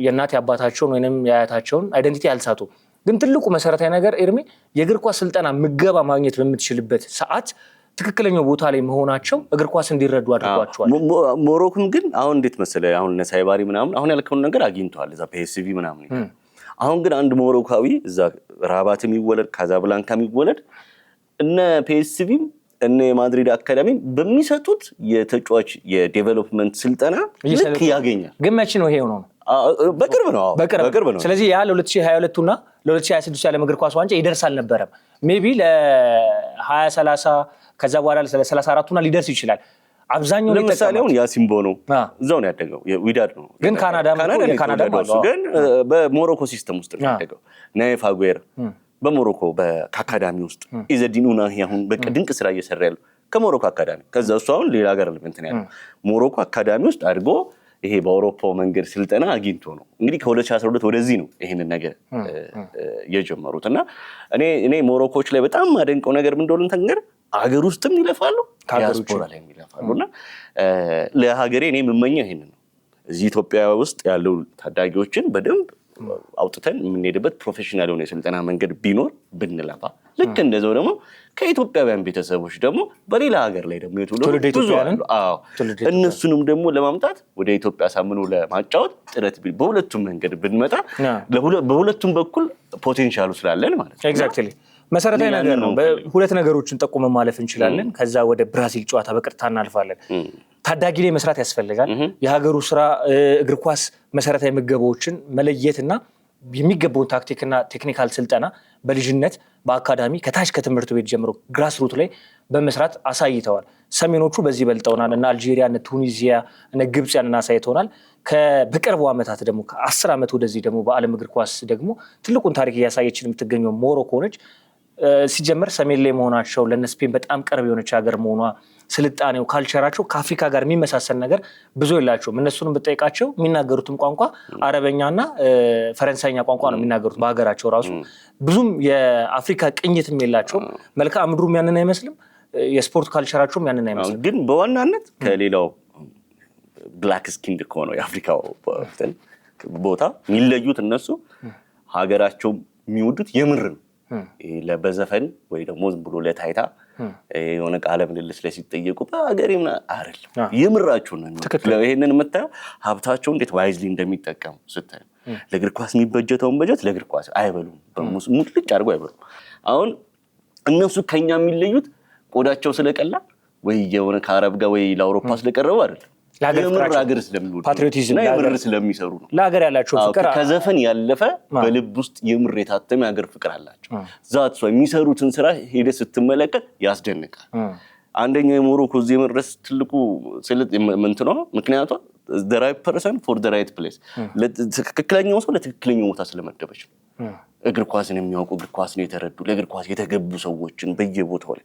የእናት አባታቸውን ወይም የአያታቸውን አይደንቲቲ አልሳቱም። ግን ትልቁ መሰረታዊ ነገር ኤርሜ የእግር ኳስ ስልጠና ምገባ ማግኘት በምትችልበት ሰዓት ትክክለኛው ቦታ ላይ መሆናቸው እግር ኳስ እንዲረዱ አድርጓቸዋል። ሞሮኮም ግን አሁን እንዴት መሰለህ አሁን ነሳይባሪ ምናምን አሁን ያልከውን ነገር አግኝተዋል እዛ ፒኤስቪ ምናምን። አሁን ግን አንድ ሞሮካዊ እዛ ራባት የሚወለድ ካዛብላንካ የሚወለድ እነ ፒኤስቪም እነ የማድሪድ አካዳሚ በሚሰጡት የተጫዋች የዴቨሎፕመንት ስልጠና ልክ ያገኛል። ግን መቼ ነው ይሄው ነው? በቅርብ ነው። ስለዚህ ያ ለ2022 እና ለ2026 የዓለም እግር ኳስ ዋንጫ ይደርስ አልነበረም። ሜቢ ለ2030 ከዛ በኋላ ለ34ቱና ሊደርስ ይችላል። አብዛኛው ለምሳሌ አሁን ያሲምቦ ነው እዛው ነው ያደገው፣ ዊዳድ ነው ግን ካናዳ ግን በሞሮኮ ሲስተም ውስጥ ነው ያደገው። ናይፍ አጉዌር በሞሮኮ በአካዳሚ ውስጥ ኢዘዲን ኡናሂ አሁን በቃ ድንቅ ስራ እየሰራ ያለው ከሞሮኮ አካዳሚ ከዛ እሱ አሁን ሌላ ሀገር እንትን ያለው ሞሮኮ አካዳሚ ውስጥ አድርጎ ይሄ በአውሮፓው መንገድ ስልጠና አግኝቶ ነው እንግዲህ ከ2012 ወደዚህ ነው ይሄንን ነገር የጀመሩት። እና እኔ ሞሮኮች ላይ በጣም ማደንቀው ነገር ምን እንደሆነ ተንገር አገር ውስጥም ይለፋሉ ዲያስፖራ ላይ ይለፋሉ። እና ለሀገሬ እኔ የምመኘው ይሄንን ነው። እዚህ ኢትዮጵያ ውስጥ ያለው ታዳጊዎችን በደንብ አውጥተን የምንሄድበት ፕሮፌሽናል የሆነ የስልጠና መንገድ ቢኖር ብንለፋ፣ ልክ እንደዛው ደግሞ ከኢትዮጵያውያን ቤተሰቦች ደግሞ በሌላ ሀገር ላይ ደግሞ ትውልደ ኢትዮጵያውያን እነሱንም ደግሞ ለማምጣት ወደ ኢትዮጵያ ሳምኑ ለማጫወት ጥረት በሁለቱም መንገድ ብንመጣ በሁለቱም በኩል ፖቴንሻሉ ስላለን ማለት ነው። ኤግዛክትሊ መሰረታዊ ነገር ነው። ሁለት ነገሮችን ጠቁመን ማለፍ እንችላለን። ከዛ ወደ ብራዚል ጨዋታ በቀጥታ እናልፋለን። ታዳጊ ላይ መስራት ያስፈልጋል። የሀገሩ ስራ እግር ኳስ መሰረታዊ ምገባዎችን መለየትና የሚገባውን ታክቲክና ቴክኒካል ስልጠና በልጅነት በአካዳሚ ከታች ከትምህርት ቤት ጀምሮ ግራስ ሩት ላይ በመስራት አሳይተዋል። ሰሜኖቹ በዚህ በልጠውናል። እነ አልጄሪያ፣ እነ ቱኒዚያ፣ እነ ግብፅ ያንን አሳይተውናል። በቅርቡ ዓመታት ደግሞ ከ10 ዓመት ወደዚህ ደግሞ በዓለም እግር ኳስ ደግሞ ትልቁን ታሪክ እያሳየችን የምትገኘው ሞሮኮ ነች። ሲጀመር ሰሜን ላይ መሆናቸው ለእነ ስፔን በጣም ቅርብ የሆነች ሀገር መሆኗ፣ ስልጣኔው፣ ካልቸራቸው ከአፍሪካ ጋር የሚመሳሰል ነገር ብዙ የላቸውም። እነሱንም ብጠይቃቸው የሚናገሩትም ቋንቋ አረበኛና ፈረንሳይኛ ቋንቋ ነው የሚናገሩት። በሀገራቸው ራሱ ብዙም የአፍሪካ ቅኝትም የላቸውም። መልክዓ ምድሩም ያንን አይመስልም። የስፖርት ካልቸራቸውም ያንን አይመስልም። ግን በዋናነት ከሌላው ብላክ ስኪንድ ከሆነው የአፍሪካው ቦታ የሚለዩት እነሱ ሀገራቸው የሚወዱት የምር ነው። በዘፈን ወይ ደግሞ ዝም ብሎ ለታይታ የሆነ ቃለ ምልልስ ላይ ሲጠየቁ በሀገሬ ምን አይደለም የምራቸው ነው። ይሄንን የምታየው ሀብታቸው እንዴት ዋይዝሊ እንደሚጠቀሙ ስታየው፣ ለእግር ኳስ የሚበጀተውን በጀት ለእግር ኳስ አይበሉም። ሙልጭ አድርጎ አይበሉም። አሁን እነሱ ከኛ የሚለዩት ቆዳቸው ስለቀላ ወይ የሆነ ከአረብ ጋር ወይ ለአውሮፓ ስለቀረቡ አይደለም። ሀገር ስለሚወዱ ፓትሪዮቲዝም የምር ስለሚሰሩ ነው። ለሀገር ያላቸው ፍቅር ከዘፈን ያለፈ በልብ ውስጥ የምር የታተመ የሀገር ፍቅር አላቸው። ዛት የሚሰሩትን ስራ ሄደህ ስትመለከት ያስደንቃል። አንደኛው የሞሮኮ እዚህ የመድረስ ትልቁ ምንትኗ ምክንያቷ the right person for the right place፣ ትክክለኛው ሰው ለትክክለኛው ቦታ ስለመደበች ነው። እግር ኳስን የሚያውቁ እግር ኳስን የተረዱ ለእግር ኳስ የተገቡ ሰዎችን በየቦታው ላይ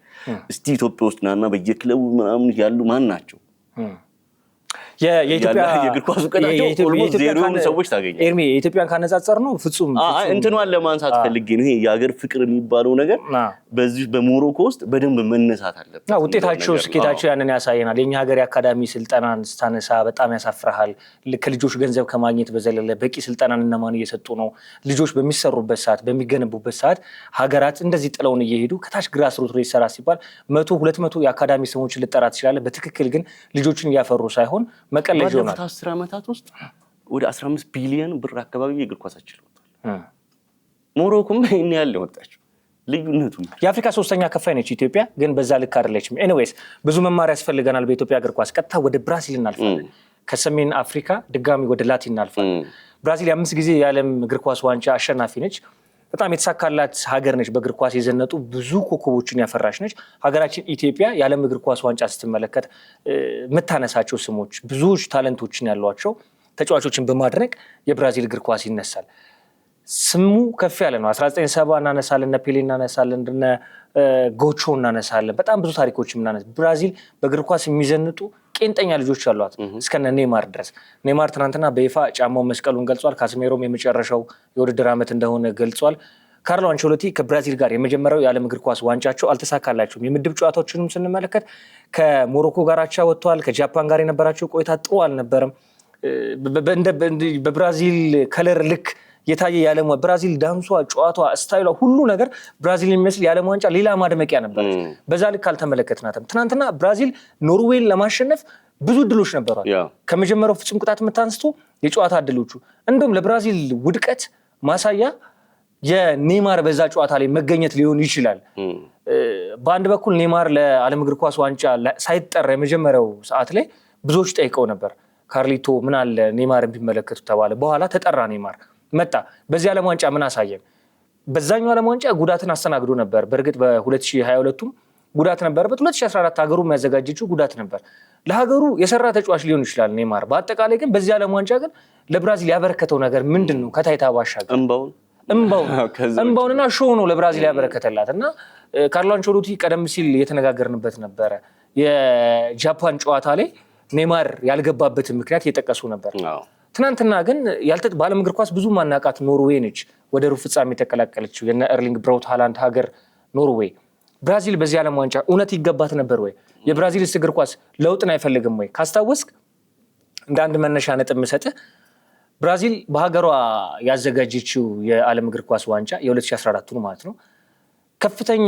እስቲ ኢትዮጵያ ውስጥ ናና በየክለቡ ምናምን ያሉ ማን ናቸው? የእግር ኳስ እውቀታቸው ኦልሞስት ዜሮ ሰዎች ታገኛለህ። ኤርሚ የኢትዮጵያን ካነጻጸር ነው ፍጹም እንትኗን ለማንሳት ፈልጌ ነው። ይሄ የሀገር ፍቅር የሚባለው ነገር በዚህ በሞሮኮ ውስጥ በደንብ መነሳት አለበት። ውጤታቸው፣ ስኬታቸው ያንን ያሳየናል። የኛ ሀገር የአካዳሚ ስልጠናን ስታነሳ በጣም ያሳፍርሃል። ከልጆች ገንዘብ ከማግኘት በዘለለ በቂ ስልጠናን እነማን እየሰጡ ነው? ልጆች በሚሰሩበት ሰዓት በሚገነቡበት ሰዓት ሀገራት እንደዚህ ጥለውን እየሄዱ ከታች ግራስ ሩት ላይ ይሰራ ሲባል 100-200 የአካዳሚ ስሞችን ልጠራ ትችላለህ። በትክክል ግን ልጆችን እያፈሩ ሳይሆን መቀለጅ ሆናል። 10 ዓመታት ውስጥ ወደ 15 ቢሊዮን ብር አካባቢ የእግር ኳሳችን ወጥቷል። ሞሮኮም ይሄን ያህል ወጣችው። ልዩነቱ የአፍሪካ 3ኛ ከፋይ ነች ኢትዮጵያ፣ ግን በዛ ልክ አይደለችም። ኤኒዌይስ ብዙ መማር ያስፈልገናል በኢትዮጵያ እግር ኳስ። ቀጥታ ወደ ብራዚል እናልፋለን። ከሰሜን አፍሪካ ድጋሚ ወደ ላቲን እናልፋለን። ብራዚል 5 ጊዜ የዓለም እግር ኳስ ዋንጫ አሸናፊ ነች። በጣም የተሳካላት ሀገር ነች። በእግር ኳስ የዘነጡ ብዙ ኮከቦችን ያፈራች ነች። ሀገራችን ኢትዮጵያ የዓለም እግር ኳስ ዋንጫ ስትመለከት የምታነሳቸው ስሞች ብዙዎች ታለንቶችን ያሏቸው ተጫዋቾችን በማድነቅ የብራዚል እግር ኳስ ይነሳል። ስሙ ከፍ ያለ ነው። 1970 እናነሳለን፣ እነ ፔሌ እናነሳለን፣ እነ ጎቾ እናነሳለን። በጣም ብዙ ታሪኮች እናነሳ። ብራዚል በእግር ኳስ የሚዘንጡ ቄንጠኛ ልጆች አሏት እስከነ ኔማር ድረስ። ኔማር ትናንትና በይፋ ጫማውን መስቀሉን ገልጿል። ካስሜሮም የመጨረሻው የውድድር ዓመት እንደሆነ ገልጿል። ካርሎ አንቸሎቲ ከብራዚል ጋር የመጀመሪያው የዓለም እግር ኳስ ዋንጫቸው አልተሳካላቸውም። የምድብ ጨዋታዎችንም ስንመለከት ከሞሮኮ ጋር አቻ ወጥተዋል። ከጃፓን ጋር የነበራቸው ቆይታ ጥሩ አልነበረም። በብራዚል ከለር ልክ የታየ የዓለም ብራዚል ዳንሷ፣ ጨዋቷ፣ ስታይሏ ሁሉ ነገር ብራዚል የሚመስል የዓለም ዋንጫ ሌላ ማድመቂያ ነበረች። በዛ ልክ አልተመለከትናትም። ትናንትና ብራዚል ኖርዌይን ለማሸነፍ ብዙ እድሎች ነበሯል። ከመጀመሪያው ፍጹም ቅጣት ምት አንስቶ የጨዋታ እድሎቹ እንደውም ለብራዚል ውድቀት ማሳያ የኔማር በዛ ጨዋታ ላይ መገኘት ሊሆን ይችላል። በአንድ በኩል ኔማር ለዓለም እግር ኳስ ዋንጫ ሳይጠራ የመጀመሪያው ሰዓት ላይ ብዙዎች ጠይቀው ነበር። ካርሊቶ ምን አለ ኔማር ቢመለከቱ ተባለ። በኋላ ተጠራ፣ ኔማር መጣ። በዚህ ዓለም ዋንጫ ምን አሳየን? በዛኛው ዓለም ዋንጫ ጉዳትን አስተናግዶ ነበር። በእርግጥ በ2022ም ጉዳት ነበረበት። 2014 ሀገሩ የሚያዘጋጀችው ጉዳት ነበር። ለሀገሩ የሰራ ተጫዋች ሊሆን ይችላል ኔማር። በአጠቃላይ ግን በዚህ ዓለም ዋንጫ ግን ለብራዚል ያበረከተው ነገር ምንድን ነው? ከታይታ ባሻገር እንባውንና ሾው ነው ለብራዚል ያበረከተላት። እና ካርሎ አንቸሎቲ ቀደም ሲል የተነጋገርንበት ነበረ። የጃፓን ጨዋታ ላይ ኔይማር ያልገባበትን ምክንያት እየጠቀሱ ነበር። ትናንትና ግን በዓለም እግር ኳስ ብዙ ማናቃት ኖርዌይ ነች ወደ ሩብ ፍጻሜ የተቀላቀለችው የነ ኤርሊንግ ብራውት ሃላንድ ሀገር ኖርዌይ። ብራዚል በዚህ ዓለም ዋንጫ እውነት ይገባት ነበር ወይ? የብራዚል እግር ኳስ ለውጥን አይፈልግም ወይ? ካስታወስክ እንደ አንድ መነሻ ነጥብ የምሰጥህ ብራዚል በሀገሯ ያዘጋጀችው የዓለም እግር ኳስ ዋንጫ የ2014 ማለት ነው ከፍተኛ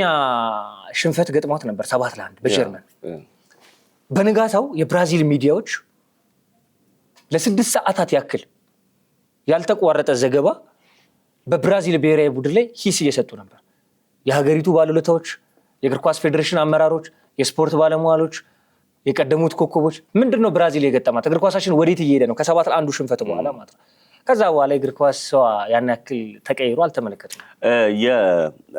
ሽንፈት ገጥሟት ነበር 7-1 በጀርመን። በንጋታው የብራዚል ሚዲያዎች ለ6 ሰዓታት ያክል ያልተቋረጠ ዘገባ በብራዚል ብሔራዊ ቡድን ላይ ሂስ እየሰጡ ነበር። የሀገሪቱ ባለውለታዎች፣ የእግር ኳስ ፌዴሬሽን አመራሮች፣ የስፖርት ባለሙያዎች፣ የቀደሙት ኮከቦች ምንድነው ብራዚል የገጠማት እግር ኳሳችን ወዴት እየሄደ ነው ከ7-1 ሽንፈት በኋላ ማለት ነው። ከዛ በኋላ የእግር ኳስ ያን ያክል ተቀይሮ አልተመለከትም።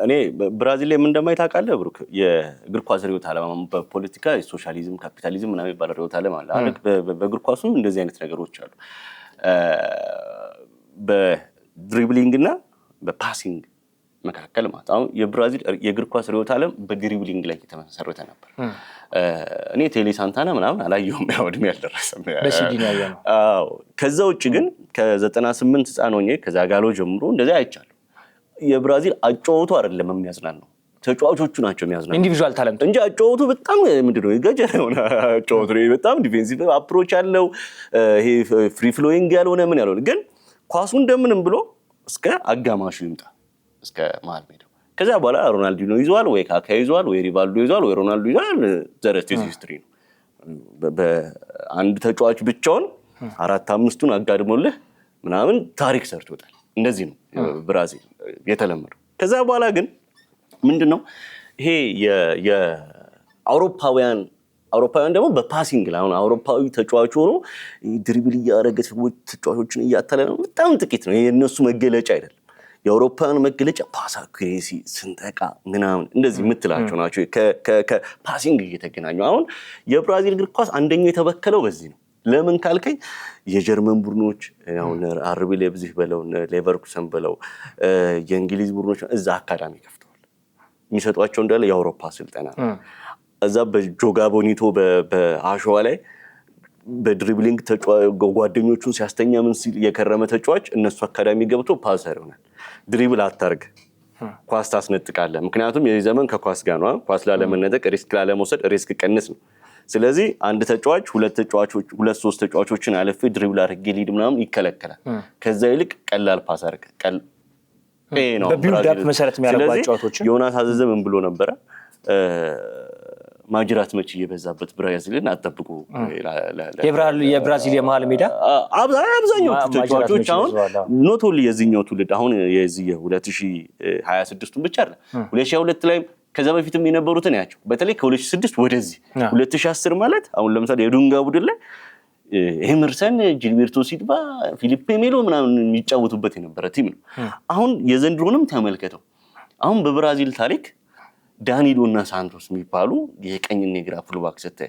እኔ ብራዚል ላይ ምን እንደማይ ታውቃለህ ብሩክ? የእግር ኳስ ርዕዮተ ዓለም በፖለቲካ ሶሻሊዝም፣ ካፒታሊዝም ምናምን የሚባለው ርዕዮተ ዓለም አለ አይደል? በእግር ኳሱም እንደዚህ አይነት ነገሮች አሉ። በድሪብሊንግ እና በፓሲንግ መካከል ማለት አሁን የብራዚል የእግር ኳስ ርዕዮተ ዓለም በድሪብሊንግ ላይ የተመሰረተ ነበር። እኔ ቴሌ ሳንታና ምናምን አላየሁም፣ ያው እድሜ ያልደረሰም በሲዲ ነው ያየነው። አዎ ከዛ ውጭ ግን ከ98 ህፃን ሆኜ ከዛጋሎ ጀምሮ እንደዚህ አይቻለሁ። የብራዚል አጫወቱ አይደለም የሚያዝናናው፣ ተጫዋቾቹ ናቸው የሚያዝናናው፣ ኢንዲቪጁዋል ታለንት እንጂ አጫወቱ በጣም ምንድነው ገጀራ የሆነ አጫወቱ ነው። በጣም ዲፌንሲቭ አፕሮች ያለው ይሄ ፍሪ ፍሎዊንግ ያልሆነ ምን ያልሆነ ግን ኳሱ እንደምንም ብሎ እስከ አጋማሹ ይምጣ እስከ መሀል ሜዳው። ከዛ በኋላ ሮናልዲኖ ይዟል ወይ ካካ ይዟል ወይ ሪቫልዶ ይዟል ወይ ሮናልዶ ይዟል። ዘረስቴስ ሂስትሪ ነው። በአንድ ተጫዋች ብቻውን 4-5ቱን አጋድሞልህ ምናምን ታሪክ ሰርቶታል። እንደዚህ ነው ብራዚል የተለመደው። ከዛ በኋላ ግን ምንድነው ይሄ የአውሮፓውያን ደግሞ በፓሲንግ ላይ አሁን አውሮፓዊ ተጫዋች ሆኖ ድሪብል እያደረገ ሰዎች ተጫዋቾችን እያታለ ነው። በጣም ጥቂት ነው። የእነሱ መገለጫ አይደለም። የአውሮፓውያን መገለጫ ፓስ አኩሬሲ፣ ስንጠቃ ምናምን እንደዚህ የምትላቸው ናቸው። ከፓሲንግ እየተገናኙ አሁን የብራዚል እግር ኳስ አንደኛው የተበከለው በዚህ ነው። ለምን ካልከኝ የጀርመን ቡድኖች አሁን አርቢ ሌፕዚግ በለው ሌቨርኩሰን በለው የእንግሊዝ ቡድኖች እዛ አካዳሚ ከፍተዋል። የሚሰጧቸው እንዳለ የአውሮፓ ስልጠና እዛ በጆጋ ቦኒቶ በአሸዋ ላይ በድሪብሊንግ ጓደኞቹን ሲያስተኛ ምን ሲል የከረመ ተጫዋች እነሱ አካዳሚ ገብቶ ፓሰር ይሆናል። ድሪብል አታርግ፣ ኳስ ታስነጥቃለህ። ምክንያቱም የዚህ ዘመን ከኳስ ጋር ነው። ኳስ ላለመነጠቅ ሪስክ ላለመውሰድ ሪስክ ቀንስ ነው። ስለዚህ አንድ ተጫዋች ሁለት ሶስት ተጫዋቾችን አለፈ ድሪብል አድርጌ ሊድ ምናምን ይከለከላል። ከዛ ይልቅ ቀላል ፓስ አድርግ ነው በቢልድ መሰረት የሚያደርጉ ጨዋታዎችን ዮናስ አዘዘ ምን ብሎ ነበረ? ማጅራት መች እየበዛበት ብራዚልን አጠብቁ። የብራዚል የመሃል ሜዳ አብዛኛዎቹ ተጫዋቾች አሁን ኖት ኦንሊ የዚህኛው ትውልድ አሁን የዚህ 2026ቱን ብቻ አይደለም 2022 ላይ ከዛ በፊትም የነበሩትን ያቸው በተለይ ከ2006 ወደዚህ 2010 ማለት አሁን ለምሳሌ የዱንጋ ቡድን ላይ ኤመርሰን፣ ጂልቤርቶ ሲልቫ፣ ፊሊፔ ሜሎ ምናምን የሚጫወቱበት የነበረ ቲም ነው። አሁን የዘንድሮንም ተመልከተው። አሁን በብራዚል ታሪክ ዳኒሎ እና ሳንቶስ የሚባሉ የቀኝና የግራ ፉልባክ ሰተ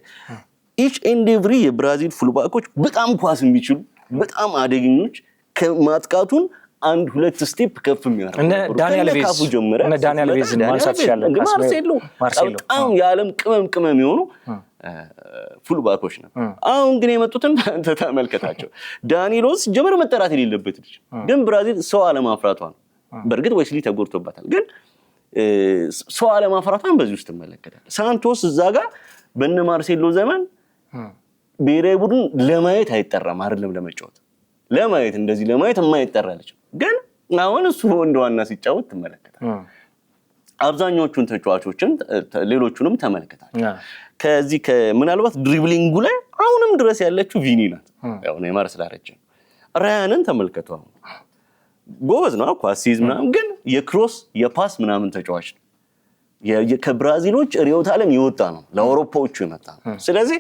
ኢች ኤንድ ኤቭሪ የብራዚል ፉልባኮች በጣም ኳስ የሚችሉ በጣም አደገኞች ከማጥቃቱን አንድ ሁለት ስቴፕ ከፍ የሚያደርጉ እነ ዳንኤል ቬዝ ማንሳት ይችላል። ማርሴሎ በጣም የዓለም ቅመም የሆኑ ፉልባኮች ነው። አሁን ግን የመጡትን አንተ ተመልከታቸው። ዳኒሎስ ጀመር መጠራት የሌለበት ልጅ ግን ብራዚል ሰው አለማፍራቷ ነው። በእርግጥ ዌስሊ ተጎድቶባታል ግን ሰው አለማፍራቷን በዚህ ውስጥ ተመለከታል። ሳንቶስ እዛ ጋር በእነ ማርሴሎ ዘመን ብሔራዊ ቡድን ለማየት አይጠራም አይደለም ለመጫወት ለማየት እንደዚህ ለማየት የማይጠራ ልጅ ግን አሁን እሱ እንደ ዋና ሲጫወት ተመለከታል። አብዛኞቹን ተጫዋቾችን ሌሎቹንም ተመልከታል። ከዚህ ምናልባት ድሪብሊንጉ ላይ አሁንም ድረስ ያለችው ቪኒ ናት። ያው ኔይማር ስላረጀ ራያንን ተመልከተው ጎበዝ ነው ኳስ ሲይዝ ምናምን ግን የክሮስ የፓስ ምናምን ተጫዋች ነው። ከብራዚሎች ርዕዮተ ዓለም የወጣ ነው ለአውሮፓዎቹ የመጣ ነው። ስለዚህ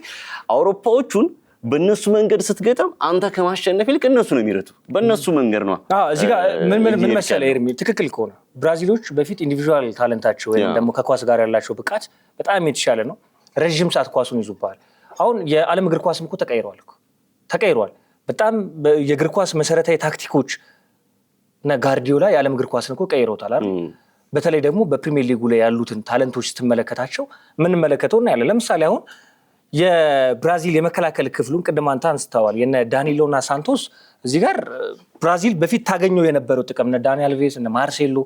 አውሮፓዎቹን በእነሱ መንገድ ስትገጠም አንተ ከማሸነፍ ይልቅ እነሱ ነው የሚረቱ በእነሱ መንገድ ነው። እዚህ ጋር ምን መሰለህ ኤርሚ ትክክል ከሆነ ብራዚሎች በፊት ኢንዲቪጁዋል ታለንታቸው ወይም ደግሞ ከኳስ ጋር ያላቸው ብቃት በጣም የተሻለ ነው። ረጅም ሰዓት ኳሱን ይዙባል። አሁን የዓለም እግር ኳስም እኮ ተቀይሯል። በጣም የእግር ኳስ መሰረታዊ ታክቲኮች እና ጋርዲዮላ የዓለም እግር ኳስን እኮ ቀይሮታል አይደል? በተለይ ደግሞ በፕሪሚየር ሊጉ ላይ ያሉትን ታለንቶች ስትመለከታቸው የምንመለከተው እና ያለ ለምሳሌ አሁን የብራዚል የመከላከል ክፍሉን ቅድም አንተ አንስተዋል። የነ ዳኒሎና ሳንቶስ እዚህ ጋር ብራዚል በፊት ታገኘው የነበረው ጥቅም እነ ዳኒ አልቬዝ እነ ማርሴሎ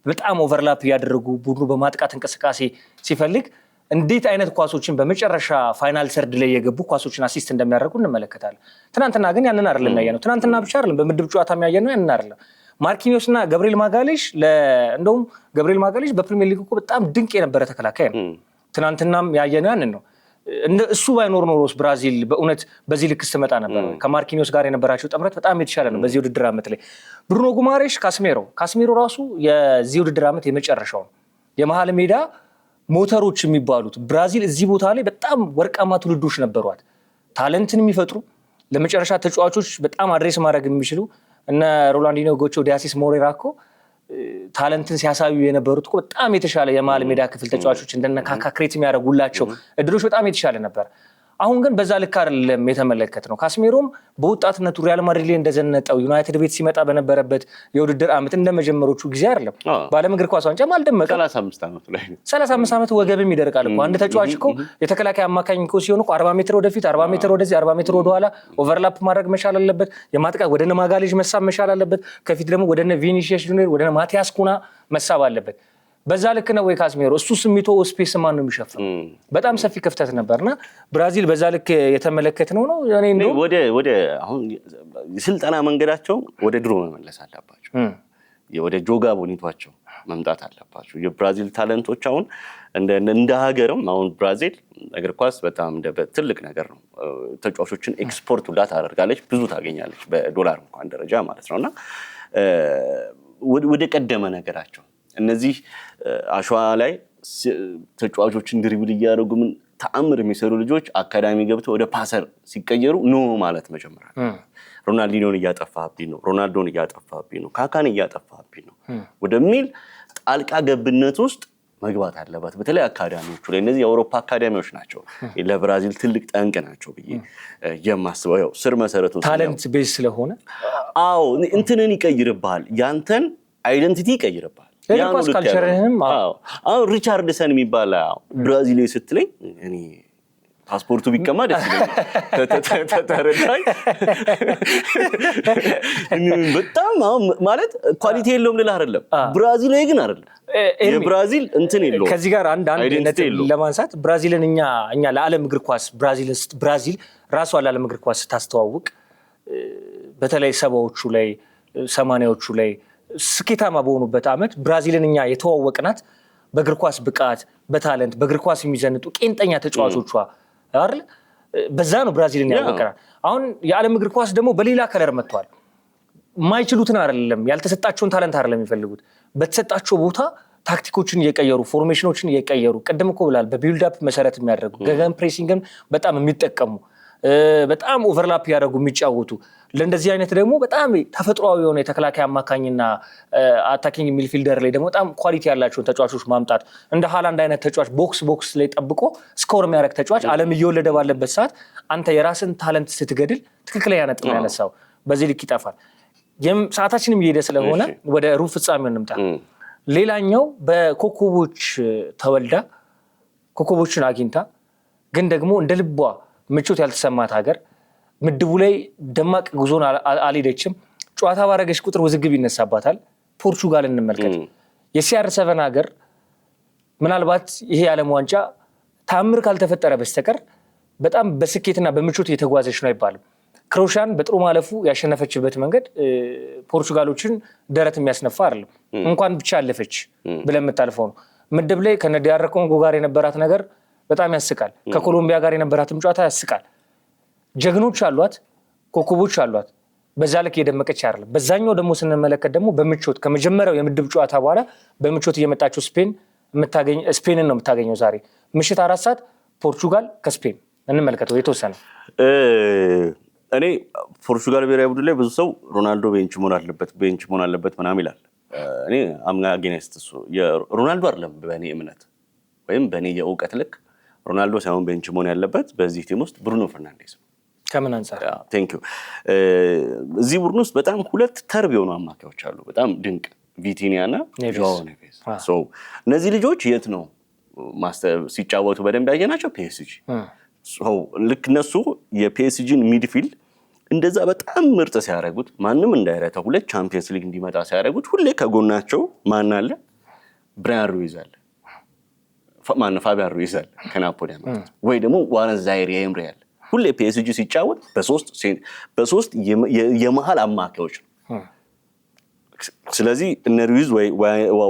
በጣም ኦቨርላፕ እያደረጉ ቡድኑ በማጥቃት እንቅስቃሴ ሲፈልግ እንዴት አይነት ኳሶችን በመጨረሻ ፋይናል ሰርድ ላይ የገቡ ኳሶችን አሲስት እንደሚያደርጉ እንመለከታለን። ትናንትና ግን ያንን አይደለም ያየነው። ትናንትና ብቻ አይደለም በምድብ ጨዋታ ያየነው ያንን አይደለም። ማርኪኒዮስ እና ገብርኤል ማጋሌሽ እንደውም ገብርኤል ማጋሌሽ በፕሪሚየር ሊግ እኮ በጣም ድንቅ የነበረ ተከላካይ ነው። ትናንትናም ያየነው ያንን ነው። እሱ ባይኖር ኖሮስ ብራዚል በእውነት በዚህ ልክ ስትመጣ ነበር። ከማርኪኒዮስ ጋር የነበራቸው ጥምረት በጣም የተሻለ ነው በዚህ ውድድር ዓመት ላይ። ብሩኖ ጉማሬሽ፣ ካስሜሮ ራሱ የዚህ ውድድር ዓመት የመጨረሻው ነው። የመሀል ሜዳ ሞተሮች የሚባሉት ብራዚል እዚህ ቦታ ላይ በጣም ወርቃማ ትውልዶች ነበሯት። ታለንትን የሚፈጥሩ ለመጨረሻ ተጫዋቾች በጣም አድሬስ ማድረግ የሚችሉ እነ ሮላንዲኖ ጎቾ፣ ዲያሲስ ሞሬራ እኮ ታለንትን ሲያሳዩ የነበሩት እኮ በጣም የተሻለ የመሀል ሜዳ ክፍል ተጫዋቾች እንደነ ካካ ክሬት የሚያደርጉላቸው እድሎች በጣም የተሻለ ነበር። አሁን ግን በዛ ልክ አይደለም የተመለከትነው። ካስሜሮም በወጣትነቱ ሪያል ማድሪድ ላይ እንደዘነጠው ዩናይትድ ቤት ሲመጣ በነበረበት የውድድር ዓመት እንደመጀመሮቹ ጊዜ አይደለም። በዓለም እግር ኳስ ዋንጫም አልደመቀም። 35 ዓመት ወገብም ይደርቃል እኮ አንድ ተጫዋች እኮ የተከላካይ አማካኝ እኮ ሲሆን እኮ 40 ሜትር ወደፊት 40 ሜትር ወደዚህ 40 ሜትር ወደኋላ ኦቨርላፕ ማድረግ መቻል አለበት። የማጥቃት ወደነ ማጋሌዥ መሳብ መቻል አለበት። ከፊት ደግሞ ወደነ ቪኒሺየስ ጁኒየር ወደነ ማቲያስ ኩና መሳብ አለበት። በዛ ልክ ነው ወይ ካስሜሮ? እሱ ስሚቶ ስፔስ ማን ነው የሚሸፍነው? በጣም ሰፊ ክፍተት ነበርና ብራዚል በዛ ልክ የተመለከትነው ነው። እኔ እንደው ወደ አሁን የስልጠና መንገዳቸው ወደ ድሮ መመለስ አለባቸው። ወደ ጆጋ ቦኒቷቸው መምጣት አለባቸው። የብራዚል ታለንቶች አሁን እንደ ሀገርም አሁን ብራዚል እግር ኳስ በጣም ትልቅ ነገር ነው። ተጫዋቾችን ኤክስፖርት ሁላ ታደርጋለች፣ ብዙ ታገኛለች በዶላር እንኳን ደረጃ ማለት ነውና ወደ ቀደመ ነገራቸው እነዚህ አሸዋ ላይ ተጫዋቾችን ድሪብል እያደረጉ ምን ተአምር የሚሰሩ ልጆች አካዳሚ ገብተው ወደ ፓሰር ሲቀየሩ ኖ ማለት መጀመሪያ ሮናልዲኖን እያጠፋብኝ ነው፣ ሮናልዶን እያጠፋብኝ ነው፣ ካካን እያጠፋብኝ ነው ወደሚል ጣልቃ ገብነት ውስጥ መግባት አለባት። በተለይ አካዳሚዎቹ ላይ እነዚህ የአውሮፓ አካዳሚዎች ናቸው ለብራዚል ትልቅ ጠንቅ ናቸው ብዬ የማስበው። ያው ስር መሰረቱ ታለንት ቤዝ ስለሆነ አዎ እንትንን ይቀይርብሃል፣ ያንተን አይደንቲቲ ይቀይርብሃል። የኳስ ካልቸርህም አሁን ሪቻርድሰን የሚባል ብራዚል ስትለኝ እኔ ፓስፖርቱ ቢቀማ ደስ ይለኛል። ተረዳኝ። በጣም ማለት ኳሊቲ የለውም ልልህ አይደለም፣ ብራዚል ግን አይደለም የብራዚል እንትን የለውም። ከዚህ ጋር አንድ ነጥብ ለማንሳት ብራዚልን እኛ ለዓለም እግር ኳስ ብራዚል ራሷ ለዓለም እግር ኳስ ስታስተዋውቅ በተለይ 70ዎቹ ላይ 80ዎቹ ላይ ስኬታማ በሆኑበት ዓመት ብራዚልን እኛ የተዋወቅናት በእግር ኳስ ብቃት፣ በታለንት በእግር ኳስ የሚዘንጡ ቄንጠኛ ተጫዋቾቿ አይደል? በዛ ነው ብራዚልን ያወቅናት። አሁን የዓለም እግር ኳስ ደግሞ በሌላ ከለር መጥቷል። የማይችሉትን አይደለም፣ ያልተሰጣቸውን ታለንት አይደለም የሚፈልጉት። በተሰጣቸው ቦታ ታክቲኮችን እየቀየሩ ፎርሜሽኖችን እየቀየሩ ቅድም እኮ ብላል በቢልድ አፕ መሰረት የሚያደርጉ ገገን ፕሬሲንግን በጣም የሚጠቀሙ በጣም ኦቨርላፕ ያደረጉ የሚጫወቱ ለእንደዚህ አይነት ደግሞ በጣም ተፈጥሯዊ የሆነ የተከላካይ አማካኝና አታኪንግ ሚድፊልደር ላይ ደግሞ በጣም ኳሊቲ ያላቸውን ተጫዋቾች ማምጣት እንደ ሃላንድ አይነት ተጫዋች ቦክስ ላይ ጠብቆ ስኮር የሚያደርግ ተጫዋች ዓለም እየወለደ ባለበት ሰዓት አንተ የራስን ታለንት ስትገድል ትክክለኛ ነጥብ ያነሳው በዚህ ልክ ይጠፋል። ሰዓታችንም እየሄደ ስለሆነ ወደ ሩብ ፍጻሜው እንምጣ። ሌላኛው በኮከቦች ተወልዳ ኮከቦችን አግኝታ ግን ደግሞ እንደ ልቧ ምቾት ያልተሰማት ሀገር ምድቡ ላይ ደማቅ ጉዞን አልሄደችም። ጨዋታ ባረገች ቁጥር ውዝግብ ይነሳባታል። ፖርቹጋል እንመልከት። የCR7 ሀገር ምናልባት ይሄ የዓለም ዋንጫ ታምር ካልተፈጠረ በስተቀር በጣም በስኬትና በምቾት እየተጓዘች ነው አይባልም። ክሮሻን በጥሩ ማለፉ ያሸነፈችበት መንገድ ፖርቹጋሎችን ደረት የሚያስነፋ አይደለም። እንኳን ብቻ አለፈች ብለን የምታልፈው ነው። ምድብ ላይ ከነዲያር ኮንጎ ጋር የነበራት ነገር በጣም ያስቃል። ከኮሎምቢያ ጋር የነበራትም ጨዋታ ያስቃል። ጀግኖች አሏት፣ ኮከቦች አሏት። በዛ ልክ እየደመቀች አይደለም። በዛኛው ደግሞ ስንመለከት ደግሞ በምቾት ከመጀመሪያው የምድብ ጨዋታ በኋላ በምቾት እየመጣችው ስፔንን ነው የምታገኘው። ዛሬ ምሽት 4 ሰዓት ፖርቹጋል ከስፔን እንመልከተው የተወሰነ። እኔ ፖርቹጋል ብሔራዊ ቡድን ላይ ብዙ ሰው ሮናልዶ ቤንች መሆን አለበት ምናምን ይላል። እኔ አምና አጌንስት እሱ የሮናልዶ አይደለም በእኔ እምነት ወይም በእኔ የእውቀት ልክ ሮናልዶ ሳይሆን ቤንች መሆን ያለበት በዚህ ቲም ውስጥ ብሩኖ ፈርናንዴዝ ነው። ከምን አንፃር? ቴንክ ዩ። እዚህ ቡድን ውስጥ በጣም 2 ተርብ የሆኑ አማካዮች አሉ፣ በጣም ድንቅ ቪቲኒያና ጆአዎ ኔቬዝ። እነዚህ ልጆች የት ነው ሲጫወቱ በደንብ ያየናቸው? ፒኤስጂ። ልክ እነሱ የፒኤስጂን ሚድፊልድ እንደዛ በጣም ምርጥ ሲያደርጉት ማንም እንዳይረታ 2 ቻምፒየንስ ሊግ እንዲመጣ ሲያደርጉት ሁሌ ከጎናቸው ማን አለ? ብራያን ሩይዝ አለ። ፋቢያን ሩይዝ አለ ከናፖሊ ያመጣው፣ ወይ ደግሞ ዋረን ዛይሬ ኤምሪ አለ። ሁሌ ፒኤስጂ ሲጫወት በሶስት የመሃል አማካዮች ነው። ስለዚህ እነ ሩይዝ ወይ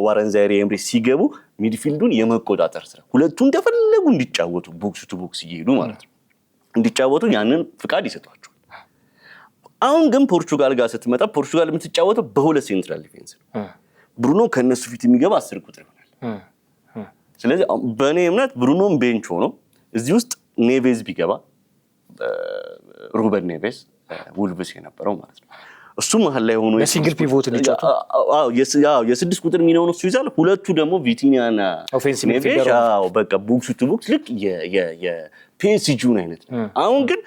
ዋረን ዛይሬ ኤምሪ ሲገቡ ሚድፊልዱን የመቆጣጠር ስራ ሁለቱ እንደፈለጉ እንዲጫወቱ ቦክስ ቱ ቦክስ እየሄዱ ማለት ነው እንዲጫወቱ ያንን ፍቃድ ይሰጧቸዋል። አሁን ግን ፖርቹጋል ጋር ስትመጣ ፖርቹጋል የምትጫወተው በሁለት ሴንትራል ዲፌንስ ነው። ብሩኖ ከነሱ ፊት የሚገባ 10 ቁጥር ይሆናል። ስለዚህ በእኔ እምነት ብሩኖም ቤንች ሆኖ እዚህ ውስጥ ኔቬዝ ቢገባ ሩበን ኔቬዝ ውልቭስ የነበረው ማለት ነው እሱ መሀል ላይ ሆኖ የሲንግል ፒቮት እንጫወቱ የ6 ቁጥር ሚናውን እሱ ይዛል። ሁለቱ ደግሞ ቪቲኒያና ኔቬዝ በቃ ቦክስ ቱ ቦክስ ልክ የፒኤስጂውን አይነት ነው። አሁን ግን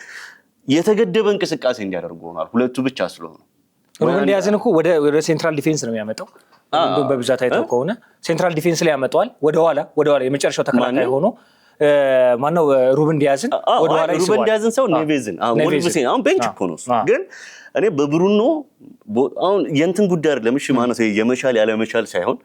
የተገደበ እንቅስቃሴ እንዲያደርጉ ሆኗል ሁለቱ ብቻ ስለሆኑ። ሩበን ዲያዝን እኮ ወደ ሴንትራል ዲፌንስ ነው የሚያመጣው። እንደውም በብዛት አይተው ከሆነ ሴንትራል ዲፌንስ ላይ ያመጣዋል። ወደ ኋላ የመጨረሻው ተከላካይ ሆኖ ማነው ሩበን ዲያዝን ወደ ኋላ ይስባል። ሩበን ዲያዝን ሰው ኔቬዝን አሁን ቤንች እኮ ነው እሱ። ግን እኔ በብሩኖ አሁን የእንትን ጉዳይ አይደለም። እሺ ማለት የመቻል ያለመቻል ሳይሆን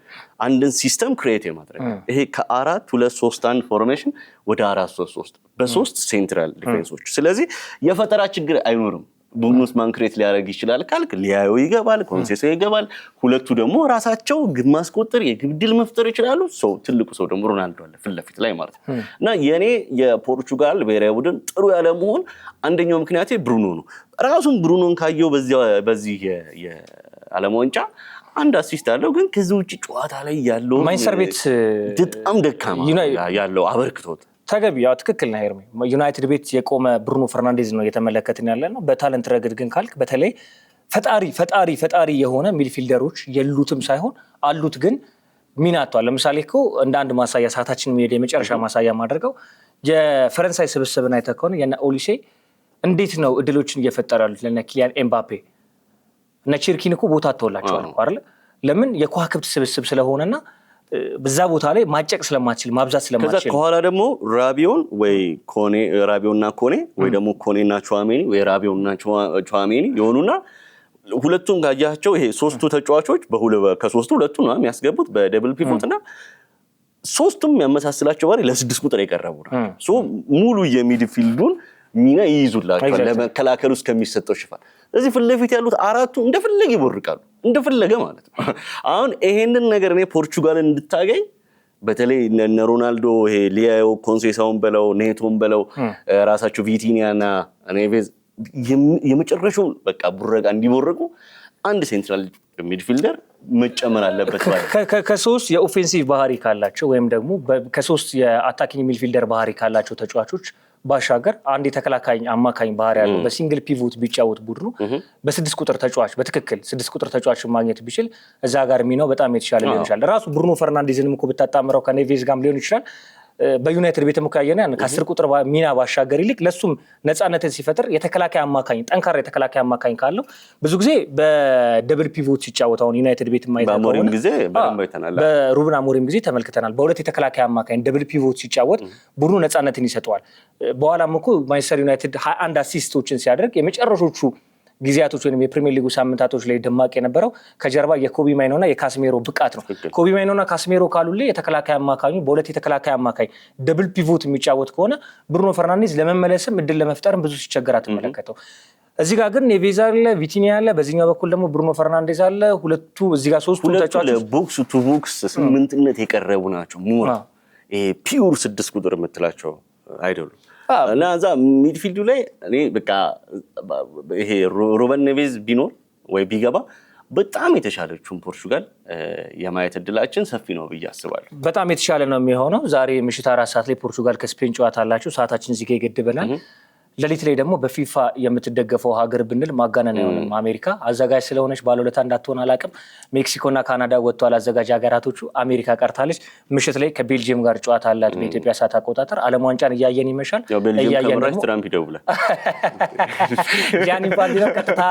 አንድን ሲስተም ክሬት የማድረግ ይሄ ከ4-2-3-1 ፎርሜሽን ወደ 4-3-3 በሶስት ሴንትራል ዲፌንሶች። ስለዚህ የፈጠራ ችግር አይኖርም። ቡድኑስ ማን ክሬት ሊያደርግ ይችላል ካልክ ሊያዮ ይገባል፣ ኮንሴሶ ይገባል። ሁለቱ ደግሞ ራሳቸው ግብ ማስቆጠር የግብ ድል መፍጠር ይችላሉ። ትልቁ ሰው ደግሞ ሮናልዶ አለ ፊት ለፊት ላይ ማለት ነው። እና የኔ የፖርቹጋል ብሔራዊ ቡድን ጥሩ ያለ መሆን አንደኛው ምክንያቴ ብሩኖ ነው። ራሱን ብሩኖን ካየው በዚህ የዓለም ዋንጫ አንድ አሲስት አለው። ግን ከዚህ ውጭ ጨዋታ ላይ ያለው ማንቸስተር ቤት በጣም ደካማ ያለው አበርክቶት ተገቢ ያው ትክክል ነው ሄርሜ። ዩናይትድ ቤት የቆመ ብሩኖ ፈርናንዴዝ ነው እየተመለከትን ያለ ነው። በታለንት ረገድ ግን ካልክ በተለይ ፈጣሪ የሆነ ሚድፊልደሮች የሉትም ሳይሆን አሉት፣ ግን ሚና አጥቷል። ለምሳሌ እኮ እንደ አንድ ማሳያ ሰዓታችን የሚሄድ የመጨረሻ ማሳያ ማድረገው የፈረንሳይ ስብስብን አይተህ ከሆነ የነ ኦሊሴ እንዴት ነው እድሎችን እየፈጠሩ ያሉት ለነ ኪሊያን ኤምባፔ እነ ቼርኪን እኮ ቦታ አጥተውላቸዋል እኮ አይደል? ለምን የከዋክብት ስብስብ ስለሆነና በዛ ቦታ ላይ ማጨቅ ስለማትችል ማብዛት ስለማትችል ከዛ ከኋላ ደግሞ ራቢዮና ኮኔ ወይ ደግሞ ኮኔና ቹዋሜኒ ወይ ራቢዮና ቹዋሜኒ የሆኑና ሁለቱም ጋጃቸው ይሄ ሶስቱ ተጫዋቾች ከሶስቱ ሁለቱ ነው የሚያስገቡት በደብል ፒቮትና ሶስቱም ያመሳስላቸው ባሪ ለ6 ቁጥር የቀረቡ ናቸው። ሙሉ የሚድፊልዱን ሚና ይይዙላቸዋል ለመከላከል ውስጥ ከሚሰጠው ሽፋን። እዚህ ፊት ለፊት ያሉት አራቱ እንደፈለገ ይቦርቃሉ እንደፈለገ ማለት ነው። አሁን ይሄንን ነገር እኔ ፖርቹጋልን እንድታገኝ በተለይ እነ ሮናልዶ ይሄ ሊያዮ ኮንሴሳውን በለው ኔቶን በለው ራሳቸው ቪቲኒያና ኔቬዝ የመጨረሻው በቃ ቡረጋ እንዲቦርቁ አንድ ሴንትራል ሚድፊልደር መጨመር አለበት ማለት ከሶስት የኦፌንሲቭ ባህሪ ካላቸው ወይም ደግሞ ከሶስት የአታኪንግ ሚድፊልደር ባህሪ ካላቸው ተጫዋቾች ባሻገር አንድ የተከላካይ አማካኝ ባህሪ ያለው በሲንግል ፒቮት ቢጫወት ቡድኑ በ6 ቁጥር ተጫዋች በትክክል 6 ቁጥር ተጫዋች ማግኘት ቢችል እዛ ጋር ሚናው በጣም የተሻለ ሊሆን ይችላል። ራሱ ብሩኖ ፈርናንዴዝንም እኮ ብታጣምረው ከኔቬዝ ጋርም ሊሆን ይችላል። በዩናይትድ ቤት ሙካየና ከ10 ቁጥር ሚና ባሻገር ይልቅ ለሱም ነፃነትን ሲፈጥር የተከላካይ አማካኝ ጠንካራ የተከላካይ አማካኝ ካለው ብዙ ጊዜ በደብል ፒቮት ሲጫወት አሁን ዩናይትድ ቤት በአሞሪም ጊዜ በደንብ አይተናል። በሩበን አሞሪም ጊዜ ተመልክተናል። በሁለት የተከላካይ አማካኝ ደብል ፒቮት ሲጫወት ቡድኑ ነፃነትን ይሰጠዋል። በኋላም እኮ ማንቸስተር ዩናይትድ 21 አሲስቶችን ሲያደርግ የመጨረሾቹ ጊዜያቶች ወይም የፕሪሚየር ሊጉ ሳምንታቶች ላይ ደማቅ የነበረው ከጀርባ የኮቢ ማይኖና የካስሜሮ ብቃት ነው። ኮቢ ማይኖና ካስሜሮ ካሉልህ የተከላካይ አማካኙ በሁለት የተከላካይ አማካኝ ደብል ፒቮት የሚጫወት ከሆነ ብሩኖ ፈርናንዴዝ ለመመለስም እድል ለመፍጠርም ብዙ ሲቸገር አትመለከተው። እዚህ ጋር ግን ኔቬዝ አለ፣ ቪቲኒያ አለ፣ በዚህኛው በኩል ደግሞ ብሩኖ ፈርናንዴዝ አለ። ሁለቱ እዚህ ጋር ሶስቱ ተጫዋቾች ቦክስ ቱ ቦክስ ስምንትነት የቀረቡ ናቸው። ሞር ይሄ ፒውር 6 ቁጥር የምትላቸው አይደሉም። እና እዛ ሚድፊልዱ ላይ እኔ በቃ ይሄ ሩበን ኔቬዝ ቢኖር ወይ ቢገባ በጣም የተሻለችውን ፖርቹጋል የማየት እድላችን ሰፊ ነው ብዬ አስባለሁ። በጣም የተሻለ ነው የሚሆነው። ዛሬ ምሽት 4 ሰዓት ላይ ፖርቹጋል ከስፔን ጨዋታ አላቸው። ሰዓታችን እዚህ ጋር ይገድበናል። ሌሊት ላይ ደግሞ በፊፋ የምትደገፈው ሀገር ብንል ማጋነን አይሆንም። አሜሪካ አዘጋጅ ስለሆነች ባለውለታ እንዳትሆን አላውቅም። ሜክሲኮና ካናዳ ወጥተዋል አዘጋጅ ሀገራቶቹ፣ አሜሪካ ቀርታለች። ምሽት ላይ ከቤልጅየም ጋር ጨዋታ አላት በኢትዮጵያ ሰዓት አቆጣጠር። ዓለም ዋንጫን እያየን ይመሻል። እያየን ደግሞ ትራምፕ ይደውላል። ጃኒ ኢንፋንቲኖ ቀጥታ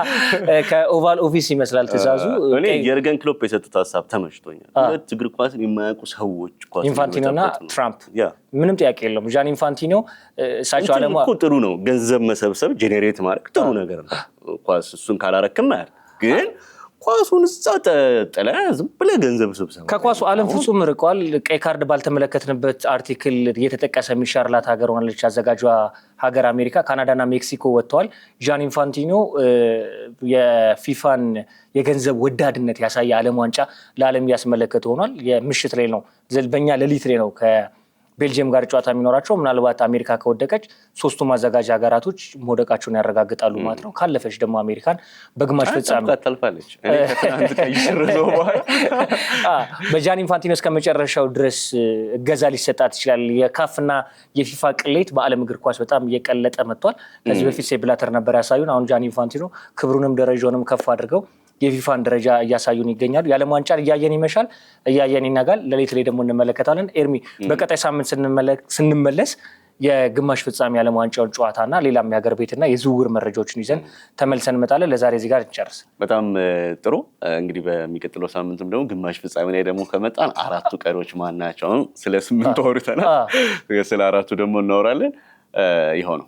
ከኦቫል ኦፊስ ይመስላል ትእዛዙ። እኔ የርገን ክሎፕ የሰጡት ሀሳብ ተመችቶኛል። ሁለት እግር ኳስን የማያውቁ ሰዎች ኢንፋንቲኖና ትራምፕ ምንም ጥያቄ የለውም። ጃኒ ኢንፋንቲኖ እሳቸው ዓለም ጥሩ ነው። ገንዘብ መሰብሰብ ጄኔሬት ማድረግ ጥሩ ነገር ነው። ኳስ እሱን ካላረክም ማለት ግን ኳሱን እዛ ጥለህ ዝም ብለህ ገንዘብ ስብሰባ ከኳሱ ዓለም ፍጹም ርቋል። ቀይ ካርድ ባልተመለከትንበት አርቲክል እየተጠቀሰ የሚሻርላት ሀገር ሆናለች አዘጋጇ ሀገር አሜሪካ። ካናዳና ሜክሲኮ ወጥተዋል። ጃኒ ኢንፋንቲኖ የፊፋን የገንዘብ ወዳድነት ያሳየ ዓለም ዋንጫ ለዓለም እያስመለከተ ሆኗል። የምሽት ላይ ነው፣ በእኛ ሌሊት ላይ ነው ቤልጅየም ጋር ጨዋታ የሚኖራቸው። ምናልባት አሜሪካ ከወደቀች ሶስቱም አዘጋጅ ሀገራቶች መውደቃቸውን ያረጋግጣሉ ማለት ነው። ካለፈች ደግሞ አሜሪካን በግማሽ ፍጻሜ ታልፋለች። በጃኒ ኢንፋንቲኖ እስከ መጨረሻው ድረስ እገዛ ሊሰጣት ይችላል። የካፍና የፊፋ ቅሌት በዓለም እግር ኳስ በጣም እየቀለጠ መጥቷል። ከዚህ በፊት ሴፕ ብላተር ነበር ያሳዩን። አሁን ጃኒ ኢንፋንቲኖ ክብሩንም ደረጃውንም ከፍ አድርገው የፊፋን ደረጃ እያሳዩን ይገኛሉ። የዓለም ዋንጫን እያየን ይመሻል፣ እያየን ይነጋል። ሌሊት ላይ ደግሞ እንመለከታለን። ኤርሚ በቀጣይ ሳምንት ስንመለስ የግማሽ ፍጻሜ የዓለም ዋንጫውን ጨዋታና ሌላም የሀገር ቤትና የዝውውር መረጃዎችን ይዘን ተመልሰን እንመጣለን። ለዛሬ እዚህ ጋር እንጨርስ። በጣም ጥሩ። እንግዲህ በሚቀጥለው ሳምንትም ደግሞ ግማሽ ፍጻሜ ላይ ደግሞ ከመጣን አራቱ ቀሪዎች ማናቸው? ስለ 8 አውርተናል። ስለ አራቱ ደግሞ እናወራለን። ይኸው ነው።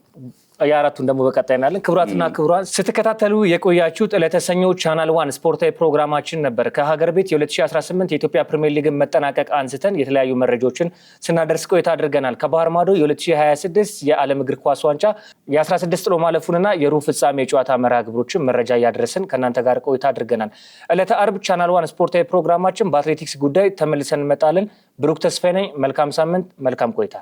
የአራቱን ደግሞ በቀጣይ እናያለን። ክቡራትና ክቡራን ስትከታተሉ የቆያችሁት ዕለተ ሰኞ ቻናል 1 ስፖርታዊ ፕሮግራማችን ነበር። ከሀገር ቤት የ2018 የኢትዮጵያ ፕሪሚየር ሊግን መጠናቀቅ አንስተን የተለያዩ መረጃዎችን ስናደርስ ቆይታ አድርገናል። ከባህር ማዶ የ2026 የዓለም እግር ኳስ ዋንጫ የ16 ጥሎ ማለፉንና የሩብ ፍጻሜ የጨዋታ መርሃ ግብሮችን መረጃ እያደረስን ከእናንተ ጋር ቆይታ አድርገናል። ዕለተ አርብ ቻናል 1 ስፖርታዊ ፕሮግራማችን በአትሌቲክስ ጉዳይ ተመልሰን እንመጣለን። ብሩክ ተስፋዬ ነኝ። መልካም ሳምንት፣ መልካም ቆይታ።